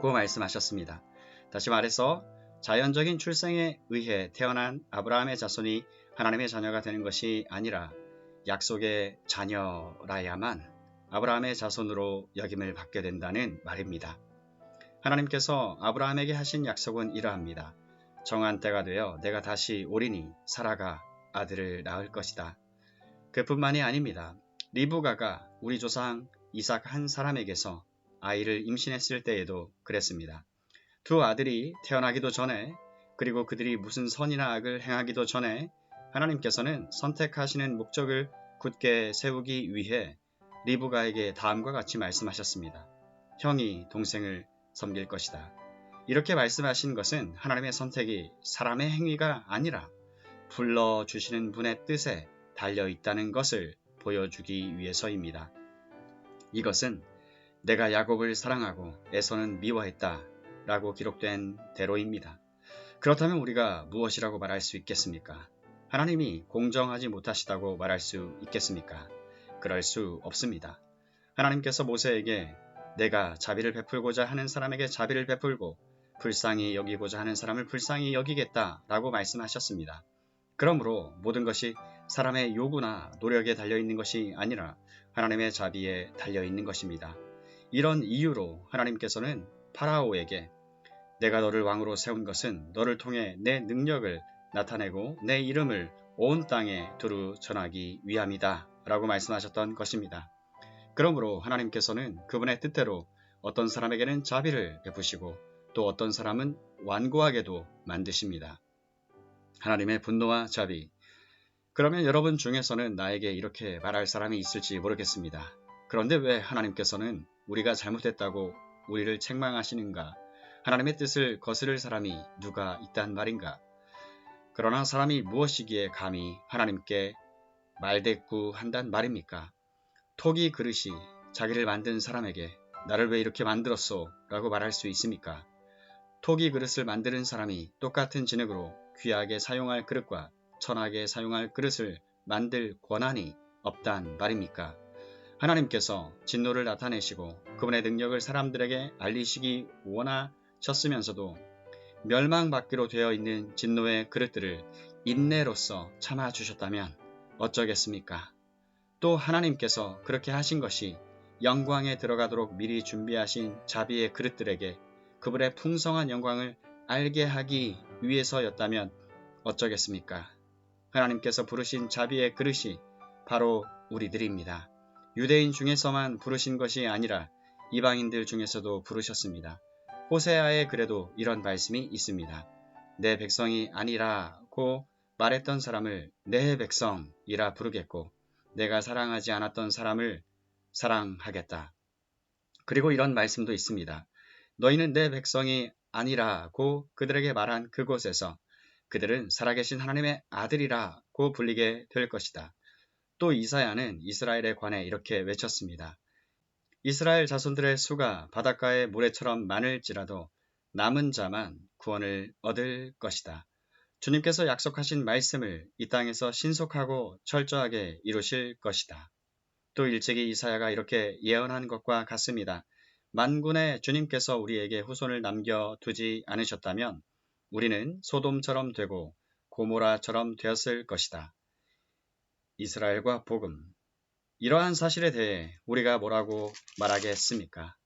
고 말씀하셨습니다. 다시 말해서 자연적인 출생에 의해 태어난 아브라함의 자손이 하나님의 자녀가 되는 것이 아니라 약속의 자녀라야만 아브라함의 자손으로 여김을 받게 된다는 말입니다. 하나님께서 아브라함에게 하신 약속은 이러합니다. 정한 때가 되어 내가 다시 오리니 사라가 아들을 낳을 것이다. 그뿐만이 아닙니다. 리브가가 우리 조상 이삭 한 사람에게서 아이를 임신했을 때에도 그랬습니다. 두 아들이 태어나기도 전에 그리고 그들이 무슨 선이나 악을 행하기도 전에 하나님께서는 선택하시는 목적을 굳게 세우기 위해 리브가에게 다음과 같이 말씀하셨습니다. 형이 동생을 섬길 것이다. 이렇게 말씀하신 것은 하나님의 선택이 사람의 행위가 아니라 불러주시는 분의 뜻에 달려있다는 것을 보여주기 위해서입니다. 이것은 내가 야곱을 사랑하고 에서는 미워했다 라고 기록된 대로입니다. 그렇다면 우리가 무엇이라고 말할 수 있겠습니까? 하나님이 공정하지 못하시다고 말할 수 있겠습니까? 그럴 수 없습니다. 하나님께서 모세에게 내가 자비를 베풀고자 하는 사람에게 자비를 베풀고 불쌍히 여기고자 하는 사람을 불쌍히 여기겠다 라고 말씀하셨습니다. 그러므로 모든 것이 사람의 요구나 노력에 달려있는 것이 아니라 하나님의 자비에 달려있는 것입니다. 이런 이유로 하나님께서는 파라오에게 내가 너를 왕으로 세운 것은 너를 통해 내 능력을 나타내고 내 이름을 온 땅에 두루 전하기 위함이다 라고 말씀하셨던 것입니다. 그러므로 하나님께서는 그분의 뜻대로 어떤 사람에게는 자비를 베푸시고 또 어떤 사람은 완고하게도 만드십니다. 하나님의 분노와 자비. 그러면 여러분 중에서는 나에게 이렇게 말할 사람이 있을지 모르겠습니다. 그런데 왜 하나님께서는 우리가 잘못했다고 우리를 책망하시는가? 하나님의 뜻을 거스를 사람이 누가 있단 말인가? 그러나 사람이 무엇이기에 감히 하나님께 말대꾸한단 말입니까? 토기 그릇이 자기를 만든 사람에게 나를 왜 이렇게 만들었소? 라고 말할 수 있습니까? 토기 그릇을 만드는 사람이 똑같은 진흙으로 귀하게 사용할 그릇과 천하게 사용할 그릇을 만들 권한이 없단 말입니까? 하나님께서 진노를 나타내시고 그분의 능력을 사람들에게 알리시기 원하셨으면서도 멸망받기로 되어 있는 진노의 그릇들을 인내로써 참아주셨다면 어쩌겠습니까? 또 하나님께서 그렇게 하신 것이 영광에 들어가도록 미리 준비하신 자비의 그릇들에게 그분의 풍성한 영광을 알게 하기 위해서였다면 어쩌겠습니까? 하나님께서 부르신 자비의 그릇이 바로 우리들입니다. 유대인 중에서만 부르신 것이 아니라 이방인들 중에서도 부르셨습니다. 호세아의 글에도 이런 말씀이 있습니다. 내 백성이 아니라고 말했던 사람을 내 백성이라 부르겠고 내가 사랑하지 않았던 사람을 사랑하겠다. 그리고 이런 말씀도 있습니다. 너희는 내 백성이 아니라고 그들에게 말한 그곳에서 그들은 살아계신 하나님의 아들이라고 불리게 될 것이다. 또 이사야는 이스라엘에 관해 이렇게 외쳤습니다. 이스라엘 자손들의 수가 바닷가의 모래처럼 많을지라도 남은 자만 구원을 얻을 것이다. 주님께서 약속하신 말씀을 이 땅에서 신속하고 철저하게 이루실 것이다. 또 일찍이 이사야가 이렇게 예언한 것과 같습니다. 만군의 주님께서 우리에게 후손을 남겨두지 않으셨다면 우리는 소돔처럼 되고 고모라처럼 되었을 것이다. 이스라엘과 복음. 이러한 사실에 대해 우리가 뭐라고 말하겠습니까?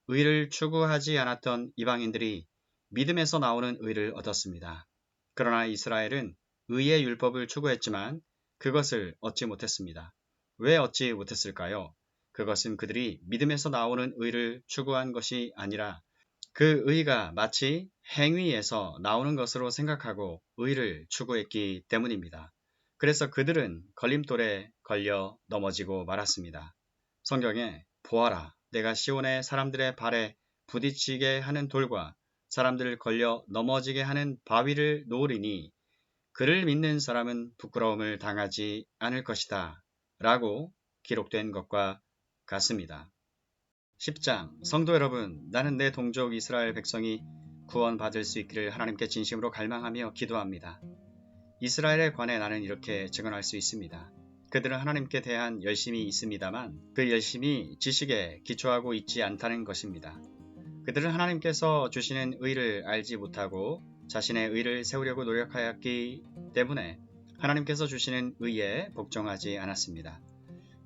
의를 추구하지 않았던 이방인들이 믿음에서 나오는 의를 얻었습니다. 그러나 이스라엘은 의의 율법을 추구했지만 그것을 얻지 못했습니다. 왜 얻지 못했을까요? 그것은 그들이 믿음에서 나오는 의를 추구한 것이 아니라 그 의가 마치 행위에서 나오는 것으로 생각하고 의를 추구했기 때문입니다. 그래서 그들은 걸림돌에 걸려 넘어지고 말았습니다. 성경에 보아라, 내가 시온의 사람들의 발에 부딪히게 하는 돌과 사람들을 걸려 넘어지게 하는 바위를 놓으리니 그를 믿는 사람은 부끄러움을 당하지 않을 것이다 라고 기록된 것과 같습니다. 10장. 성도 여러분, 나는 내 동족 이스라엘 백성이 구원받을 수 있기를 하나님께 진심으로 갈망하며 기도합니다. 이스라엘에 관해 나는 이렇게 증언할 수 있습니다. 그들은 하나님께 대한 열심이 있습니다만 그 열심이 지식에 기초하고 있지 않다는 것입니다. 그들은 하나님께서 주시는 의를 알지 못하고 자신의 의를 세우려고 노력하였기 때문에 하나님께서 주시는 의에 복종하지 않았습니다.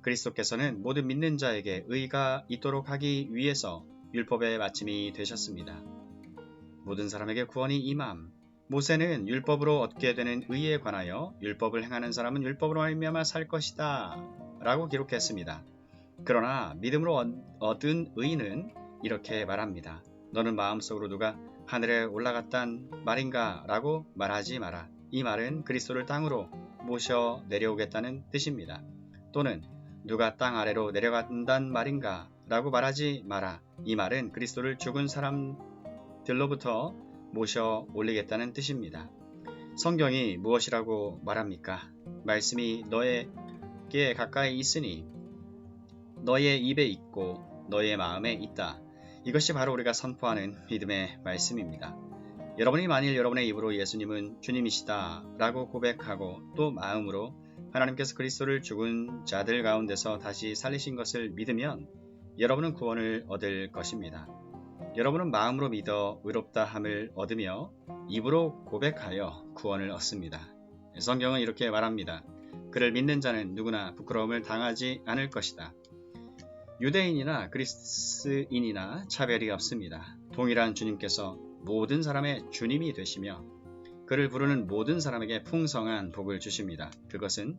그리스도께서는 모든 믿는 자에게 의가 있도록 하기 위해서 율법의 마침이 되셨습니다. 모든 사람에게 구원이 임함. 모세는 율법으로 얻게 되는 의에 관하여 율법을 행하는 사람은 율법으로 말미암아 살 것이다 라고 기록했습니다. 그러나 믿음으로 얻은 의는 이렇게 말합니다. 너는 마음속으로 누가 하늘에 올라갔단 말인가 라고 말하지 마라. 이 말은 그리스도를 땅으로 모셔 내려오겠다는 뜻입니다. 또는 누가 땅 아래로 내려간단 말인가 라고 말하지 마라. 이 말은 그리스도를 죽은 사람들로부터 모셔 올리겠다는 뜻입니다. 성경이 무엇이라고 말합니까? 말씀이 너에게 가까이 있으니 너의 입에 있고 너의 마음에 있다. 이것이 바로 우리가 선포하는 믿음의 말씀입니다. 여러분이 만일 여러분의 입으로 예수님은 주님이시다 라고 고백하고 또 마음으로 하나님께서 그리스도를 죽은 자들 가운데서 다시 살리신 것을 믿으면 여러분은 구원을 얻을 것입니다. 여러분은 마음으로 믿어 의롭다 함을 얻으며 입으로 고백하여 구원을 얻습니다. 성경은 이렇게 말합니다. 그를 믿는 자는 누구나 부끄러움을 당하지 않을 것이다. 유대인이나 그리스인이나 차별이 없습니다. 동일한 주님께서 모든 사람의 주님이 되시며 그를 부르는 모든 사람에게 풍성한 복을 주십니다. 그것은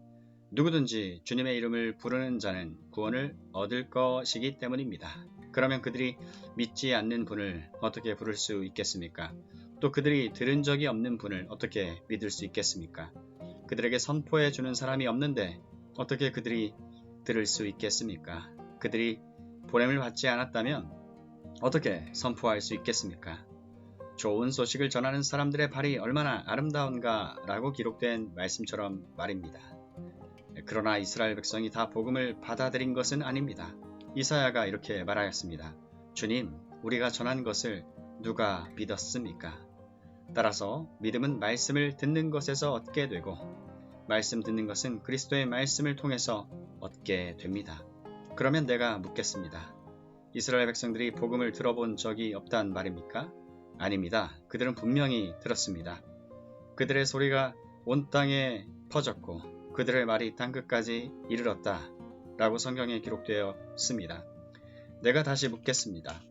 누구든지 주님의 이름을 부르는 자는 구원을 얻을 것이기 때문입니다. 그러면 그들이 믿지 않는 분을 어떻게 부를 수 있겠습니까? 또 그들이 들은 적이 없는 분을 어떻게 믿을 수 있겠습니까? 그들에게 선포해 주는 사람이 없는데 어떻게 그들이 들을 수 있겠습니까? 그들이 보냄을 받지 않았다면 어떻게 선포할 수 있겠습니까? 좋은 소식을 전하는 사람들의 발이 얼마나 아름다운가 라고 기록된 말씀처럼 말입니다. 그러나 이스라엘 백성이 다 복음을 받아들인 것은 아닙니다. 이사야가 이렇게 말하였습니다. 주님, 우리가 전한 것을 누가 믿었습니까? 따라서 믿음은 말씀을 듣는 것에서 얻게 되고 말씀 듣는 것은 그리스도의 말씀을 통해서 얻게 됩니다. 그러면 내가 묻겠습니다. 이스라엘 백성들이 복음을 들어본 적이 없단 말입니까? 아닙니다. 그들은 분명히 들었습니다. 그들의 소리가 온 땅에 퍼졌고 그들의 말이 땅끝까지 이르렀다 라고 성경에 기록되었습니다. 내가 다시 묻겠습니다.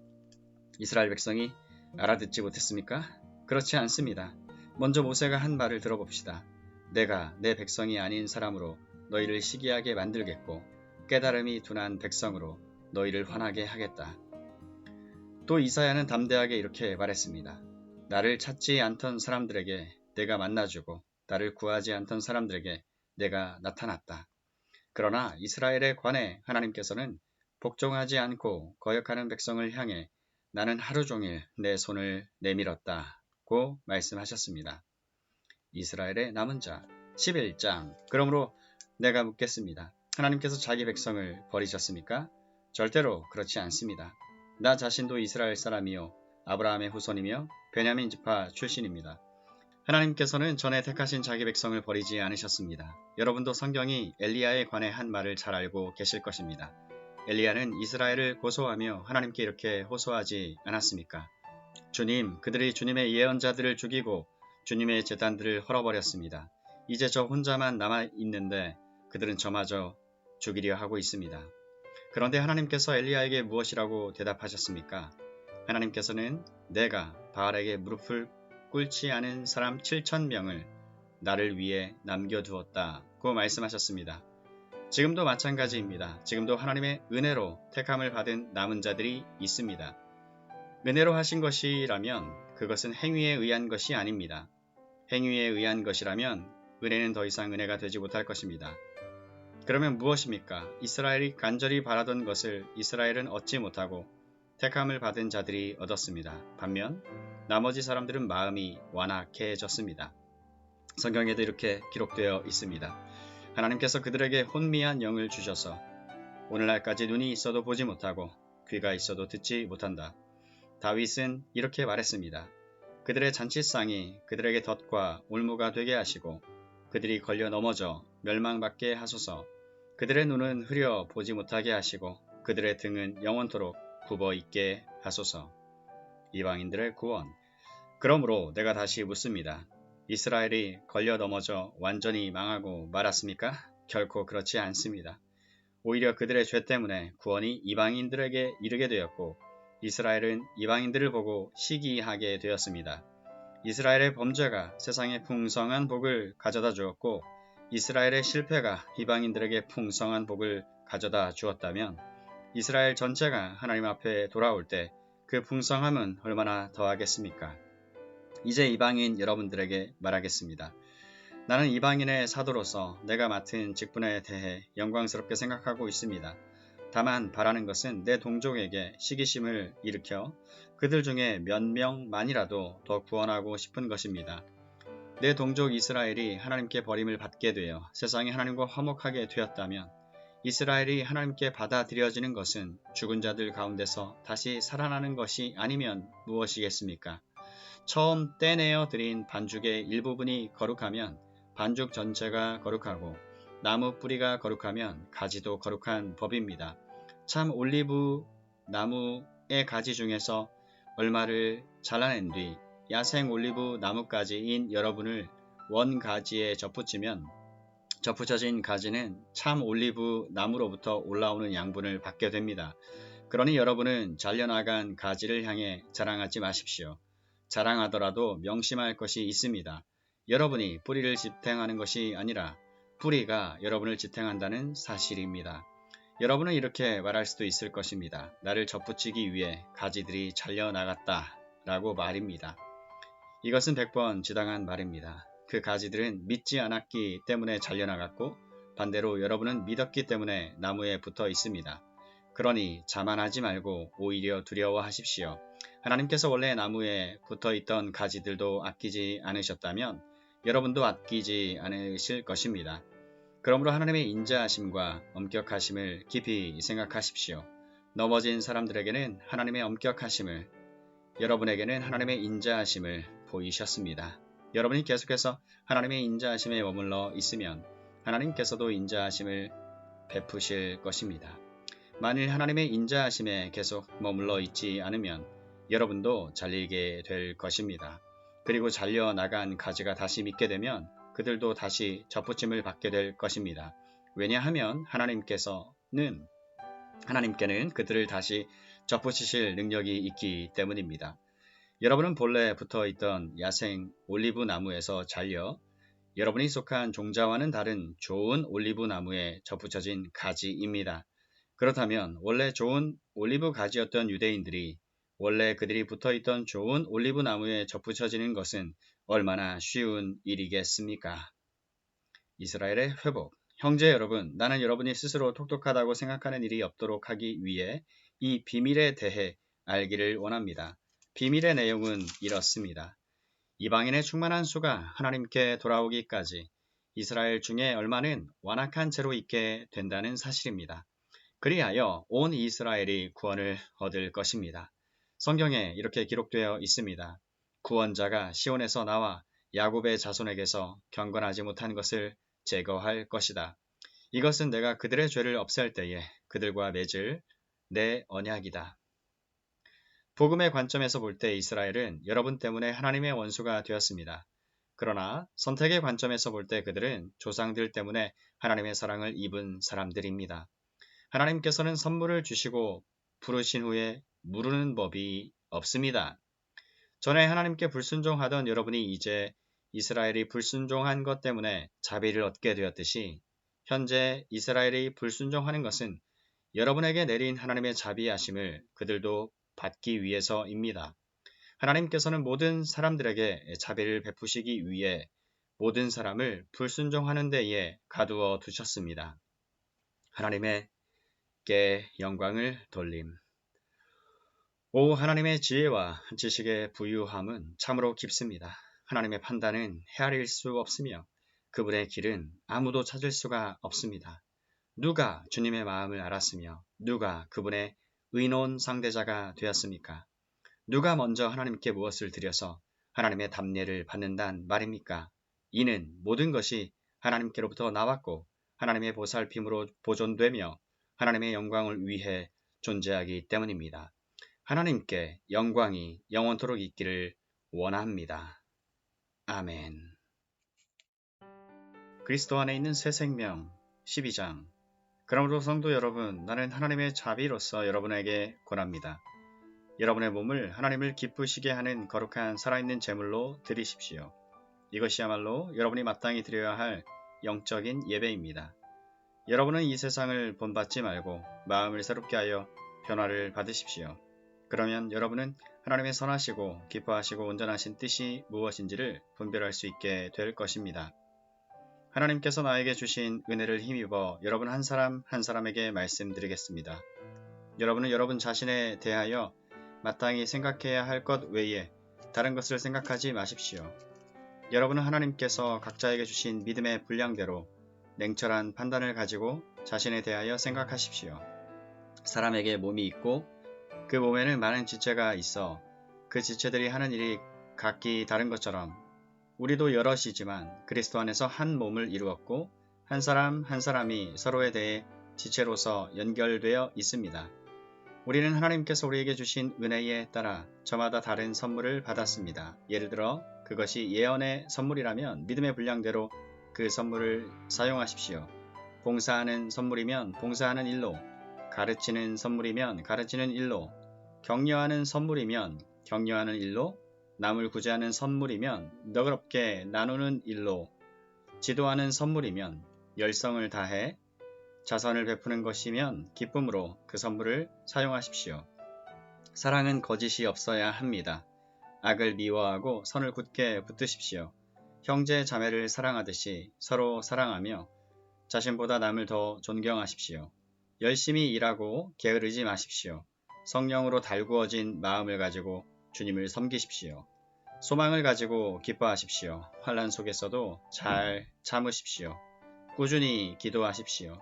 이스라엘 백성이 알아듣지 못했습니까? 그렇지 않습니다. 먼저 모세가 한 말을 들어봅시다. 내가 내 백성이 아닌 사람으로 너희를 시기하게 만들겠고 깨달음이 둔한 백성으로 너희를 화나게 하겠다. 또 이사야는 담대하게 이렇게 말했습니다. 나를 찾지 않던 사람들에게 내가 만나주고 나를 구하지 않던 사람들에게 내가 나타났다. 그러나 이스라엘에 관해 하나님께서는 복종하지 않고 거역하는 백성을 향해 나는 하루 종일 내 손을 내밀었다고 말씀하셨습니다. 이스라엘의 남은 자 11장. 그러므로 내가 묻겠습니다. 하나님께서 자기 백성을 버리셨습니까? 절대로 그렇지 않습니다. 나 자신도 이스라엘 사람이요 아브라함의 후손이며 베냐민 지파 출신입니다. 하나님께서는 전에 택하신 자기 백성을 버리지 않으셨습니다. 여러분도 성경이 엘리야에 관해 한 말을 잘 알고 계실 것입니다. 엘리야는 이스라엘을 고소하며 하나님께 이렇게 호소하지 않았습니까? 주님, 그들이 주님의 예언자들을 죽이고 주님의 제단들을 헐어버렸습니다. 이제 저 혼자만 남아있는데 그들은 저마저 죽이려 하고 있습니다. 그런데 하나님께서 엘리야에게 무엇이라고 대답하셨습니까? 하나님께서는 내가 바알에게 무릎을 꿇지 않은 사람 7,000명을 나를 위해 남겨두었다고 말씀하셨습니다. 지금도 마찬가지입니다. 지금도 하나님의 은혜로 택함을 받은 남은 자들이 있습니다. 은혜로 하신 것이라면 그것은 행위에 의한 것이 아닙니다. 행위에 의한 것이라면 은혜는 더 이상 은혜가 되지 못할 것입니다. 그러면 무엇입니까? 이스라엘이 간절히 바라던 것을 이스라엘은 얻지 못하고 택함을 받은 자들이 얻었습니다. 반면 나머지 사람들은 마음이 완악해졌습니다. 성경에도 이렇게 기록되어 있습니다. 하나님께서 그들에게 혼미한 영을 주셔서 오늘날까지 눈이 있어도 보지 못하고 귀가 있어도 듣지 못한다. 다윗은 이렇게 말했습니다. 그들의 잔치상이 그들에게 덫과 올무가 되게 하시고 그들이 걸려 넘어져 멸망받게 하소서. 그들의 눈은 흐려 보지 못하게 하시고 그들의 등은 영원토록 굽어 있게 하소서. 이방인들의 구원. 그러므로 내가 다시 묻습니다. 이스라엘이 걸려 넘어져 완전히 망하고 말았습니까? 결코 그렇지 않습니다. 오히려 그들의 죄 때문에 구원이 이방인들에게 이르게 되었고 이스라엘은 이방인들을 보고 시기하게 되었습니다. 이스라엘의 범죄가 세상에 풍성한 복을 가져다 주었고 이스라엘의 실패가 이방인들에게 풍성한 복을 가져다 주었다면 이스라엘 전체가 하나님 앞에 돌아올 때 그 풍성함은 얼마나 더하겠습니까? 이제 이방인 여러분들에게 말하겠습니다. 나는 이방인의 사도로서 내가 맡은 직분에 대해 영광스럽게 생각하고 있습니다. 다만 바라는 것은 내 동족에게 시기심을 일으켜 그들 중에 몇 명만이라도 더 구원하고 싶은 것입니다. 내 동족 이스라엘이 하나님께 버림을 받게 되어 세상에 하나님과 화목하게 되었다면 이스라엘이 하나님께 받아들여지는 것은 죽은 자들 가운데서 다시 살아나는 것이 아니면 무엇이겠습니까? 처음 떼내어 드린 반죽의 일부분이 거룩하면 반죽 전체가 거룩하고 나무 뿌리가 거룩하면 가지도 거룩한 법입니다. 참 올리브 나무의 가지 중에서 얼마를 잘라낸 뒤 야생 올리브 나무가지인 여러분을 원 가지에 접붙여진 가지는 참 올리브 나무로부터 올라오는 양분을 받게 됩니다. 그러니 여러분은 잘려나간 가지를 향해 자랑하지 마십시오. 자랑하더라도 명심할 것이 있습니다. 여러분이 뿌리를 지탱하는 것이 아니라 뿌리가 여러분을 지탱한다는 사실입니다. 여러분은 이렇게 말할 수도 있을 것입니다. 나를 접붙이기 위해 가지들이 잘려나갔다 라고 말입니다. 이것은 100번 지당한 말입니다. 그 가지들은 믿지 않았기 때문에 잘려나갔고 반대로 여러분은 믿었기 때문에 나무에 붙어 있습니다. 그러니 자만하지 말고 오히려 두려워하십시오. 하나님께서 원래 나무에 붙어 있던 가지들도 아끼지 않으셨다면 여러분도 아끼지 않으실 것입니다. 그러므로 하나님의 인자하심과 엄격하심을 깊이 생각하십시오. 넘어진 사람들에게는 하나님의 엄격하심을, 여러분에게는 하나님의 인자하심을 보이셨습니다. 여러분이 계속해서 하나님의 인자하심에 머물러 있으면 하나님께서도 인자하심을 베푸실 것입니다. 만일 하나님의 인자하심에 계속 머물러 있지 않으면 여러분도 잘리게 될 것입니다. 그리고 잘려나간 가지가 다시 믿게 되면 그들도 다시 접붙임을 받게 될 것입니다. 왜냐하면 하나님께는 그들을 다시 접붙이실 능력이 있기 때문입니다. 여러분은 본래 붙어있던 야생 올리브 나무에서 잘려 여러분이 속한 종자와는 다른 좋은 올리브 나무에 접붙여진 가지입니다. 그렇다면 원래 좋은 올리브 가지였던 유대인들이 원래 그들이 붙어있던 좋은 올리브 나무에 접붙여지는 것은 얼마나 쉬운 일이겠습니까? 이스라엘의 회복. 형제 여러분, 나는 여러분이 스스로 똑똑하다고 생각하는 일이 없도록 하기 위해 이 비밀에 대해 알기를 원합니다. 비밀의 내용은 이렇습니다. 이방인의 충만한 수가 하나님께 돌아오기까지 이스라엘 중에 얼마는 완악한 채로 있게 된다는 사실입니다. 그리하여 온 이스라엘이 구원을 얻을 것입니다. 성경에 이렇게 기록되어 있습니다. 구원자가 시온에서 나와 야곱의 자손에게서 경건하지 못한 것을 제거할 것이다. 이것은 내가 그들의 죄를 없앨 때에 그들과 맺을 내 언약이다. 복음의 관점에서 볼 때 이스라엘은 여러분 때문에 하나님의 원수가 되었습니다. 그러나 선택의 관점에서 볼 때 그들은 조상들 때문에 하나님의 사랑을 입은 사람들입니다. 하나님께서는 선물을 주시고 부르신 후에 무르는 법이 없습니다. 전에 하나님께 불순종하던 여러분이 이제 이스라엘이 불순종한 것 때문에 자비를 얻게 되었듯이 현재 이스라엘이 불순종하는 것은 여러분에게 내린 하나님의 자비하심을 그들도 받기 위해서입니다. 하나님께서는 모든 사람들에게 자비를 베푸시기 위해 모든 사람을 불순종하는 데에 가두어 두셨습니다. 하나님께 영광을 돌림. 오 하나님의 지혜와 지식의 부유함은 참으로 깊습니다. 하나님의 판단은 헤아릴 수 없으며 그분의 길은 아무도 찾을 수가 없습니다. 누가 주님의 마음을 알았으며 누가 그분의 의로운 상대자가 되었습니까? 누가 먼저 하나님께 무엇을 드려서 하나님의 답례를 받는단 말입니까? 이는 모든 것이 하나님께로부터 나왔고 하나님의 보살핌으로 보존되며 하나님의 영광을 위해 존재하기 때문입니다. 하나님께 영광이 영원토록 있기를 원합니다. 아멘. 그리스도 안에 있는 새 생명 12장. 그러므로 성도 여러분, 나는 하나님의 자비로서 여러분에게 권합니다. 여러분의 몸을 하나님을 기쁘시게 하는 거룩한 살아있는 제물로 드리십시오. 이것이야말로 여러분이 마땅히 드려야 할 영적인 예배입니다. 여러분은 이 세상을 본받지 말고 마음을 새롭게 하여 변화를 받으십시오. 그러면 여러분은 하나님의 선하시고 기뻐하시고 온전하신 뜻이 무엇인지를 분별할 수 있게 될 것입니다. 하나님께서 나에게 주신 은혜를 힘입어 여러분 한 사람 한 사람에게 말씀드리겠습니다. 여러분은 여러분 자신에 대하여 마땅히 생각해야 할 것 외에 다른 것을 생각하지 마십시오. 여러분은 하나님께서 각자에게 주신 믿음의 분량대로 냉철한 판단을 가지고 자신에 대하여 생각하십시오. 사람에게 몸이 있고 그 몸에는 많은 지체가 있어 그 지체들이 하는 일이 각기 다른 것처럼 우리도 여럿이지만 그리스도 안에서 한 몸을 이루었고 한 사람 한 사람이 서로에 대해 지체로서 연결되어 있습니다. 우리는 하나님께서 우리에게 주신 은혜에 따라 저마다 다른 선물을 받았습니다. 예를 들어 그것이 예언의 선물이라면 믿음의 분량대로 그 선물을 사용하십시오. 봉사하는 선물이면 봉사하는 일로, 가르치는 선물이면 가르치는 일로, 격려하는 선물이면 격려하는 일로, 남을 구제하는 선물이면 너그럽게 나누는 일로, 지도하는 선물이면 열성을 다해 자선을 베푸는 것이면 기쁨으로 그 선물을 사용하십시오. 사랑은 거짓이 없어야 합니다. 악을 미워하고 선을 굳게 붙드십시오. 형제 자매를 사랑하듯이 서로 사랑하며 자신보다 남을 더 존경하십시오. 열심히 일하고 게으르지 마십시오. 성령으로 달구어진 마음을 가지고 주님을 섬기십시오. 소망을 가지고 기뻐하십시오. 환난 속에서도 잘 참으십시오. 꾸준히 기도하십시오.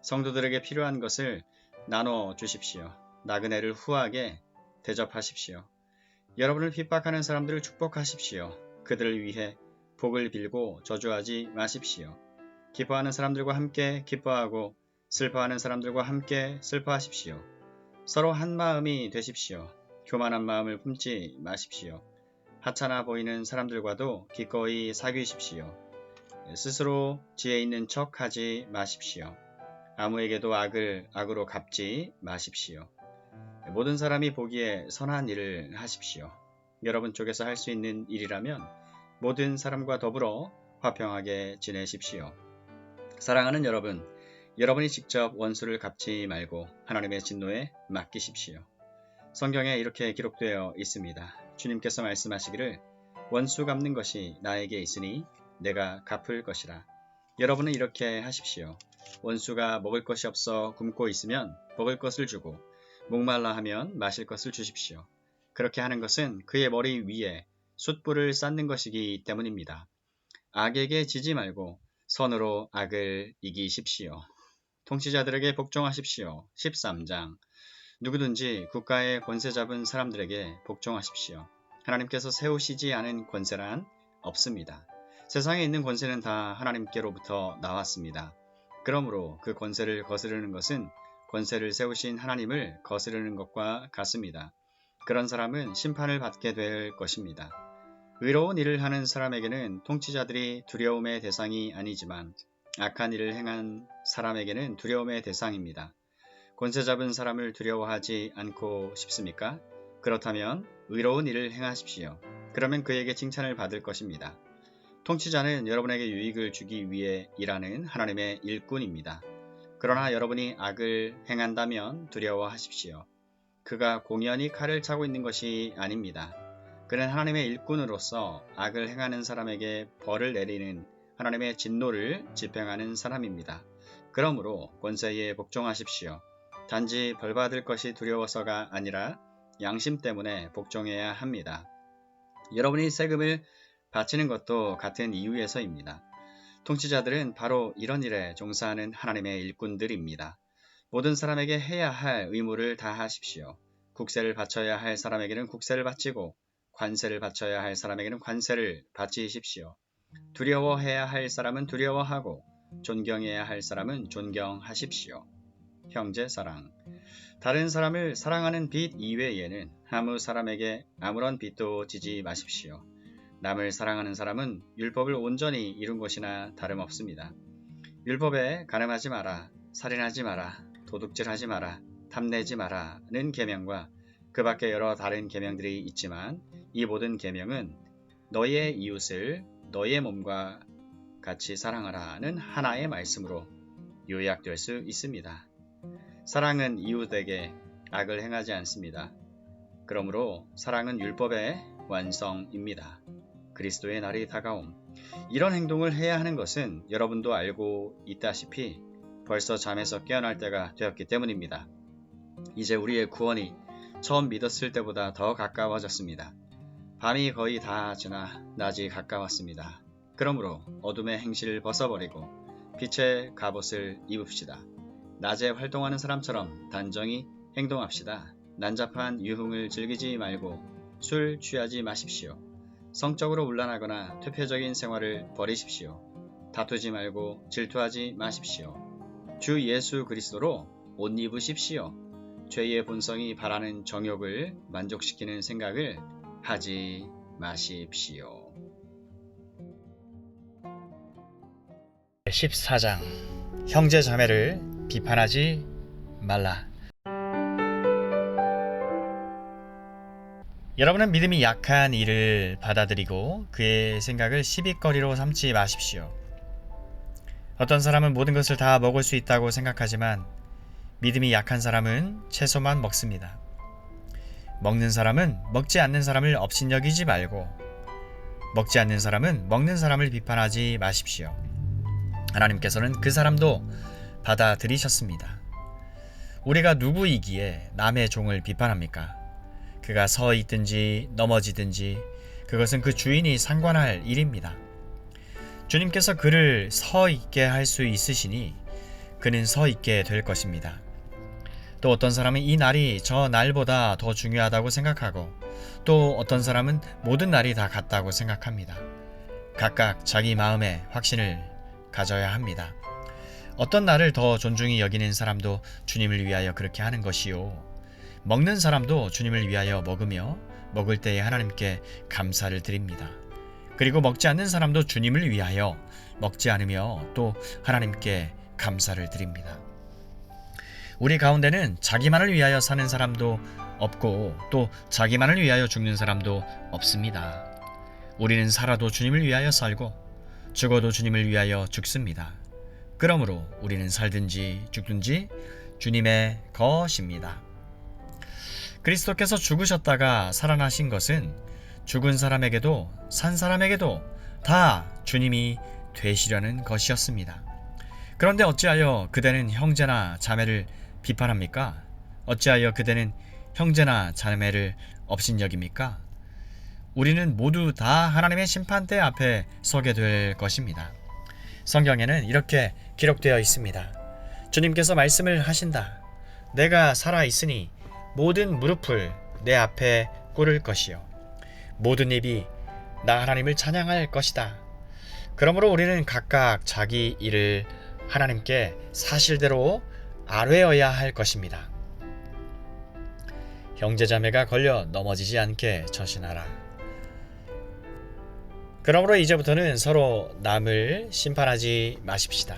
성도들에게 필요한 것을 나눠 주십시오. 나그네를 후하게 대접하십시오. 여러분을 핍박하는 사람들을 축복하십시오. 그들을 위해 복을 빌고 저주하지 마십시오. 기뻐하는 사람들과 함께 기뻐하고 슬퍼하는 사람들과 함께 슬퍼하십시오. 서로 한 마음이 되십시오. 교만한 마음을 품지 마십시오. 하찮아 보이는 사람들과도 기꺼이 사귀십시오. 스스로 지혜 있는 척 하지 마십시오. 아무에게도 악을 악으로 갚지 마십시오. 모든 사람이 보기에 선한 일을 하십시오. 여러분 쪽에서 할 수 있는 일이라면 모든 사람과 더불어 화평하게 지내십시오. 사랑하는 여러분, 여러분이 직접 원수를 갚지 말고 하나님의 진노에 맡기십시오. 성경에 이렇게 기록되어 있습니다. 주님께서 말씀하시기를 원수 갚는 것이 나에게 있으니 내가 갚을 것이라. 여러분은 이렇게 하십시오. 원수가 먹을 것이 없어 굶고 있으면 먹을 것을 주고 목말라 하면 마실 것을 주십시오. 그렇게 하는 것은 그의 머리 위에 숯불을 쌓는 것이기 때문입니다. 악에게 지지 말고 선으로 악을 이기십시오. 통치자들에게 복종하십시오. 13장. 누구든지 국가의 권세 잡은 사람들에게 복종하십시오. 하나님께서 세우시지 않은 권세란 없습니다. 세상에 있는 권세는 다 하나님께로부터 나왔습니다. 그러므로 그 권세를 거스르는 것은 권세를 세우신 하나님을 거스르는 것과 같습니다. 그런 사람은 심판을 받게 될 것입니다. 의로운 일을 하는 사람에게는 통치자들이 두려움의 대상이 아니지만 악한 일을 행한 사람에게는 두려움의 대상입니다. 권세 잡은 사람을 두려워하지 않고 싶습니까? 그렇다면 의로운 일을 행하십시오. 그러면 그에게 칭찬을 받을 것입니다. 통치자는 여러분에게 유익을 주기 위해 일하는 하나님의 일꾼입니다. 그러나 여러분이 악을 행한다면 두려워하십시오. 그가 공연히 칼을 차고 있는 것이 아닙니다. 그는 하나님의 일꾼으로서 악을 행하는 사람에게 벌을 내리는 하나님의 진노를 집행하는 사람입니다. 그러므로 권세에 복종하십시오. 단지 벌받을 것이 두려워서가 아니라 양심 때문에 복종해야 합니다. 여러분이 세금을 바치는 것도 같은 이유에서입니다. 통치자들은 바로 이런 일에 종사하는 하나님의 일꾼들입니다. 모든 사람에게 해야 할 의무를 다하십시오. 국세를 바쳐야 할 사람에게는 국세를 바치고 관세를 바쳐야 할 사람에게는 관세를 바치십시오. 두려워해야 할 사람은 두려워하고 존경해야 할 사람은 존경하십시오. 형제 사랑. 다른 사람을 사랑하는 빚 이외에는 아무 사람에게 아무런 빚도 지지 마십시오. 남을 사랑하는 사람은 율법을 온전히 이룬 것이나 다름없습니다. 율법에 간음하지 마라, 살인하지 마라, 도둑질하지 마라, 탐내지 마라는 계명과 그 밖에 여러 다른 계명들이 있지만 이 모든 계명은 너의 이웃을 너의 몸과 같이 사랑하라는 하나의 말씀으로 요약될 수 있습니다. 사랑은 이웃에게 악을 행하지 않습니다. 그러므로 사랑은 율법의 완성입니다. 그리스도의 날이 다가옴. 이런 행동을 해야 하는 것은 여러분도 알고 있다시피 벌써 잠에서 깨어날 때가 되었기 때문입니다. 이제 우리의 구원이 처음 믿었을 때보다 더 가까워졌습니다. 밤이 거의 다 지나 낮이 가까웠습니다. 그러므로 어둠의 행실을 벗어버리고 빛의 갑옷을 입읍시다. 낮에 활동하는 사람처럼 단정히 행동합시다. 난잡한 유흥을 즐기지 말고 술 취하지 마십시오. 성적으로 문란하거나 퇴폐적인 생활을 버리십시오. 다투지 말고 질투하지 마십시오. 주 예수 그리스도로 옷 입으십시오. 죄의 본성이 바라는 정욕을 만족시키는 생각을 하지 마십시오. 14장 형제 자매를 비판하지 말라. 여러분은 믿음이 약한 이를 받아들이고 그의 생각을 시비거리로 삼지 마십시오. 어떤 사람은 모든 것을 다 먹을 수 있다고 생각하지만 믿음이 약한 사람은 채소만 먹습니다. 먹는 사람은 먹지 않는 사람을 업신여기지 말고 먹지 않는 사람은 먹는 사람을 비판하지 마십시오. 하나님께서는 그 사람도 받아들이셨습니다. 우리가 누구이기에 남의 종을 비판합니까? 그가 서 있든지 넘어지든지 그것은 그 주인이 상관할 일입니다. 주님께서 그를 서 있게 할 수 있으시니 그는 서 있게 될 것입니다. 또 어떤 사람은 이 날이 저 날보다 더 중요하다고 생각하고 또 어떤 사람은 모든 날이 다 같다고 생각합니다. 각각 자기 마음에 확신을 가져야 합니다. 어떤 날을 더 존중히 여기는 사람도 주님을 위하여 그렇게 하는 것이요. 먹는 사람도 주님을 위하여 먹으며 먹을 때에 하나님께 감사를 드립니다. 그리고 먹지 않는 사람도 주님을 위하여 먹지 않으며 또 하나님께 감사를 드립니다. 우리 가운데는 자기만을 위하여 사는 사람도 없고 또 자기만을 위하여 죽는 사람도 없습니다. 우리는 살아도 주님을 위하여 살고 죽어도 주님을 위하여 죽습니다. 그러므로 우리는 살든지 죽든지 주님의 것입니다. 그리스도께서 죽으셨다가 살아나신 것은 죽은 사람에게도 산 사람에게도 다 주님이 되시려는 것이었습니다. 그런데 어찌하여 그대는 형제나 자매를 비판합니까? 어찌하여 그대는 형제나 자매를 업신여깁니까? 우리는 모두 다 하나님의 심판대 앞에 서게 될 것입니다. 성경에는 이렇게 기록되어 있습니다. 주님께서 말씀을 하신다. 내가 살아있으니 모든 무릎을 내 앞에 꿇을 것이요 모든 입이 나 하나님을 찬양할 것이다. 그러므로 우리는 각각 자기 일을 하나님께 사실대로 아뢰어야 할 것입니다. 형제자매가 걸려 넘어지지 않게 처신하라. 그러므로 이제부터는 서로 남을 심판하지 마십시다.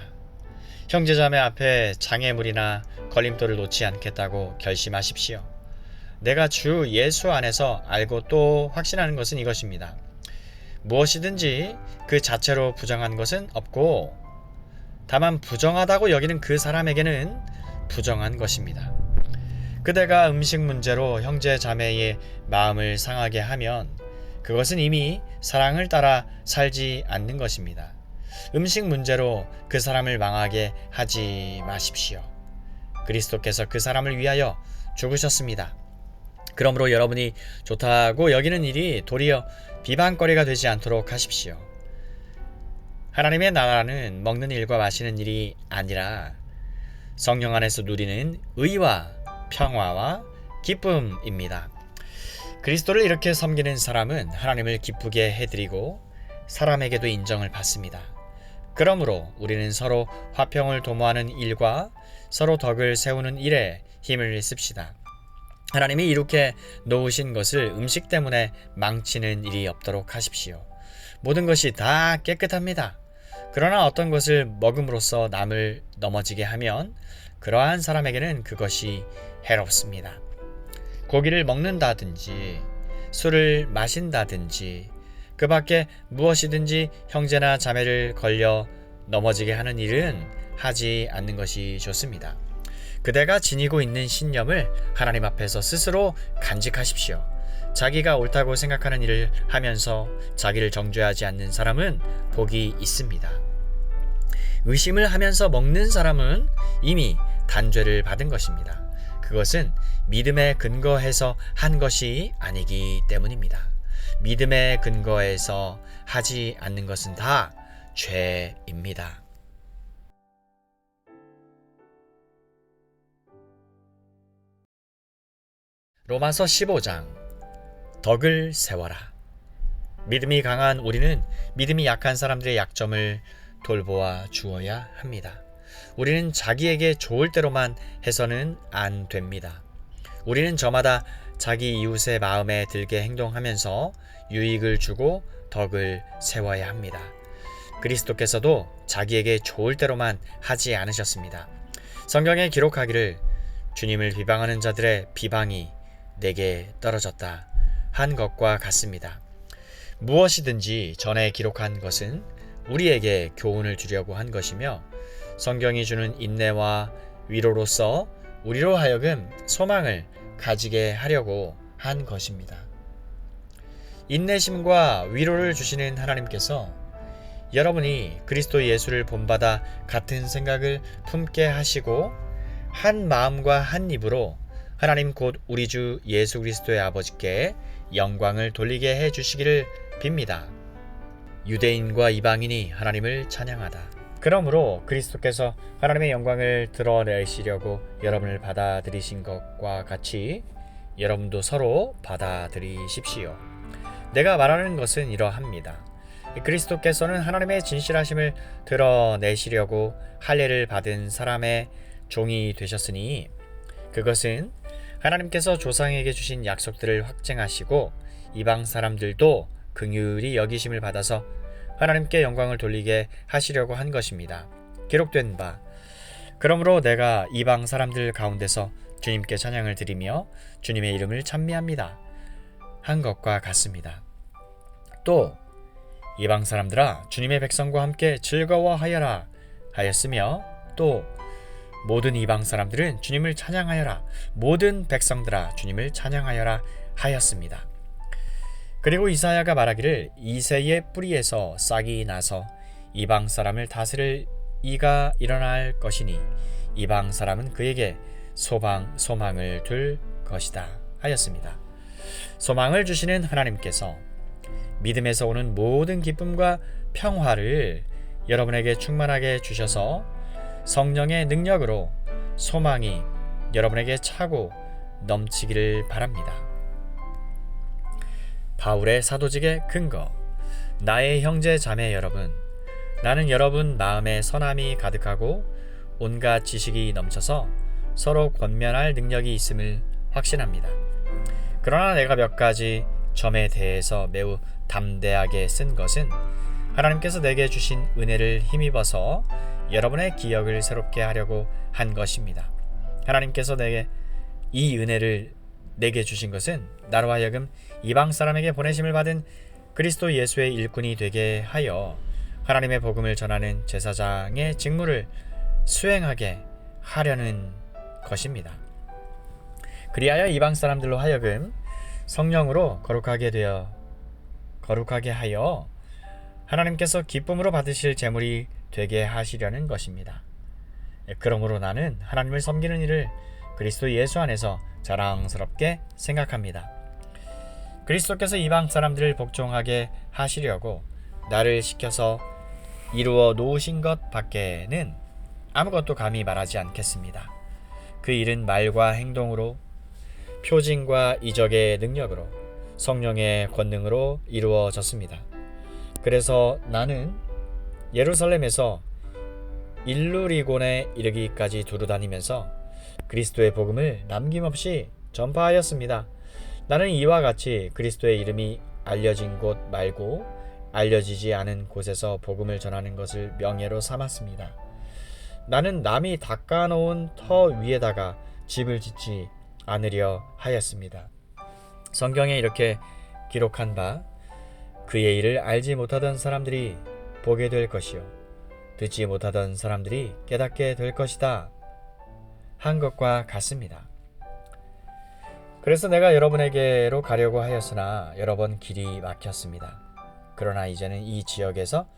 형제자매 앞에 장애물이나 걸림돌을 놓지 않겠다고 결심하십시오. 내가 주 예수 안에서 알고 또 확신하는 것은 이것입니다. 무엇이든지 그 자체로 부정한 것은 없고 다만 부정하다고 여기는 그 사람에게는 부정한 것입니다. 그대가 음식 문제로 형제 자매의 마음을 상하게 하면 그것은 이미 사랑을 따라 살지 않는 것입니다. 음식 문제로 그 사람을 망하게 하지 마십시오. 그리스도께서 그 사람을 위하여 죽으셨습니다. 그러므로 여러분이 좋다고 여기는 일이 도리어 비방거리가 되지 않도록 하십시오. 하나님의 나라는 먹는 일과 마시는 일이 아니라 성령 안에서 누리는 의와 평화와 기쁨입니다. 그리스도를 이렇게 섬기는 사람은 하나님을 기쁘게 해드리고 사람에게도 인정을 받습니다. 그러므로 우리는 서로 화평을 도모하는 일과 서로 덕을 세우는 일에 힘을 씁시다. 하나님이 이렇게 놓으신 것을 음식 때문에 망치는 일이 없도록 하십시오. 모든 것이 다 깨끗합니다. 그러나 어떤 것을 먹음으로써 남을 넘어지게 하면 그러한 사람에게는 그것이 해롭습니다. 고기를 먹는다든지 술을 마신다든지 그 밖에 무엇이든지 형제나 자매를 걸려 넘어지게 하는 일은 하지 않는 것이 좋습니다. 그대가 지니고 있는 신념을 하나님 앞에서 스스로 간직하십시오. 자기가 옳다고 생각하는 일을 하면서 자기를 정죄하지 않는 사람은 복이 있습니다. 의심을 하면서 먹는 사람은 이미 단죄를 받은 것입니다. 그것은 믿음에 근거해서 한 것이 아니기 때문입니다. 믿음에 근거해서 하지 않는 것은 다 죄입니다. 로마서 15장 덕을 세워라. 믿음이 강한 우리는 믿음이 약한 사람들의 약점을 돌보아 주어야 합니다. 우리는 자기에게 좋을 대로만 해서는 안 됩니다. 우리는 저마다 자기 이웃의 마음에 들게 행동하면서 유익을 주고 덕을 세워야 합니다. 그리스도께서도 자기에게 좋을 대로만 하지 않으셨습니다. 성경에 기록하기를 주님을 비방하는 자들의 비방이 내게 떨어졌다 한 것과 같습니다. 무엇이든지 전에 기록한 것은 우리에게 교훈을 주려고 한 것이며 성경이 주는 인내와 위로로서 우리로 하여금 소망을 가지게 하려고 한 것입니다. 인내심과 위로를 주시는 하나님께서 여러분이 그리스도 예수를 본받아 같은 생각을 품게 하시고 한 마음과 한 입으로 하나님 곧 우리 주 예수 그리스도의 아버지께 영광을 돌리게 해주시기를 빕니다. 유대인과 이방인이 하나님을 찬양하다. 그러므로 그리스도께서 하나님의 영광을 드러내시려고 여러분을 받아들이신 것과 같이 여러분도 서로 받아들이십시오. 내가 말하는 것은 이러합니다. 그리스도께서는 하나님의 진실하심을 드러내시려고 할례를 받은 사람의 종이 되셨으니 그것은 하나님께서 조상에게 주신 약속들을 확증하시고 이방 사람들도 긍휼히 여기심을 받아서 하나님께 영광을 돌리게 하시려고 한 것입니다. 기록된 바 그러므로 내가 이방 사람들 가운데서 주님께 찬양을 드리며 주님의 이름을 찬미합니다 한 것과 같습니다. 또 이방 사람들아 주님의 백성과 함께 즐거워하여라 하였으며 또 모든 이방 사람들은 주님을 찬양하여라 모든 백성들아 주님을 찬양하여라 하였습니다. 그리고 이사야가 말하기를 이새의 뿌리에서 싹이 나서 이방 사람을 다스릴 이가 일어날 것이니 이방 사람은 그에게 소망을 둘 것이다 하였습니다. 소망을 주시는 하나님께서 믿음에서 오는 모든 기쁨과 평화를 여러분에게 충만하게 주셔서 성령의 능력으로 소망이 여러분에게 차고 넘치기를 바랍니다. 바울의 사도직의 근거. 나의 형제 자매 여러분, 나는 여러분 마음에 선함이 가득하고 온갖 지식이 넘쳐서 서로 권면할 능력이 있음을 확신합니다. 그러나 내가 몇 가지 점에 대해서 매우 담대하게 쓴 것은 하나님께서 내게 주신 은혜를 힘입어서 여러분의 기억을 새롭게 하려고 한 것입니다. 하나님께서 내게 이 은혜를 내게 주신 것은 나로 하여금 이방 사람에게 보내심을 받은 그리스도 예수의 일꾼이 되게 하여 하나님의 복음을 전하는 제사장의 직무를 수행하게 하려는 것입니다. 그리하여 이방 사람들로 하여금 성령으로 거룩하게 하여 하나님께서 기쁨으로 받으실 제물이 되게 하시려는 것입니다. 그러므로 나는 하나님을 섬기는 일을 그리스도 예수 안에서 자랑스럽게 생각합니다. 그리스도께서 이방 사람들을 복종하게 하시려고 나를 시켜서 이루어 놓으신 것 밖에는 아무것도 감히 말하지 않겠습니다. 그 일은 말과 행동으로, 표징과 이적의 능력으로, 성령의 권능으로 이루어졌습니다. 그래서 나는 예루살렘에서 일루리곤에 이르기까지 두루다니면서 그리스도의 복음을 남김없이 전파하였습니다. 나는 이와 같이 그리스도의 이름이 알려진 곳 말고 알려지지 않은 곳에서 복음을 전하는 것을 명예로 삼았습니다. 나는 남이 닦아놓은 터 위에다가 집을 짓지 않으려 하였습니다. 성경에 이렇게 기록한 바 그의 일을 알지 못하던 사람들이 보게 될 것이요 듣지 못하던 사람들이 깨닫게 될 것이다 한 것과 같습니다. 그래서 내가 여러분에게로 가려고 하였으나 여러 번 길이 막혔습니다. 그러나 이제는 이 지역에서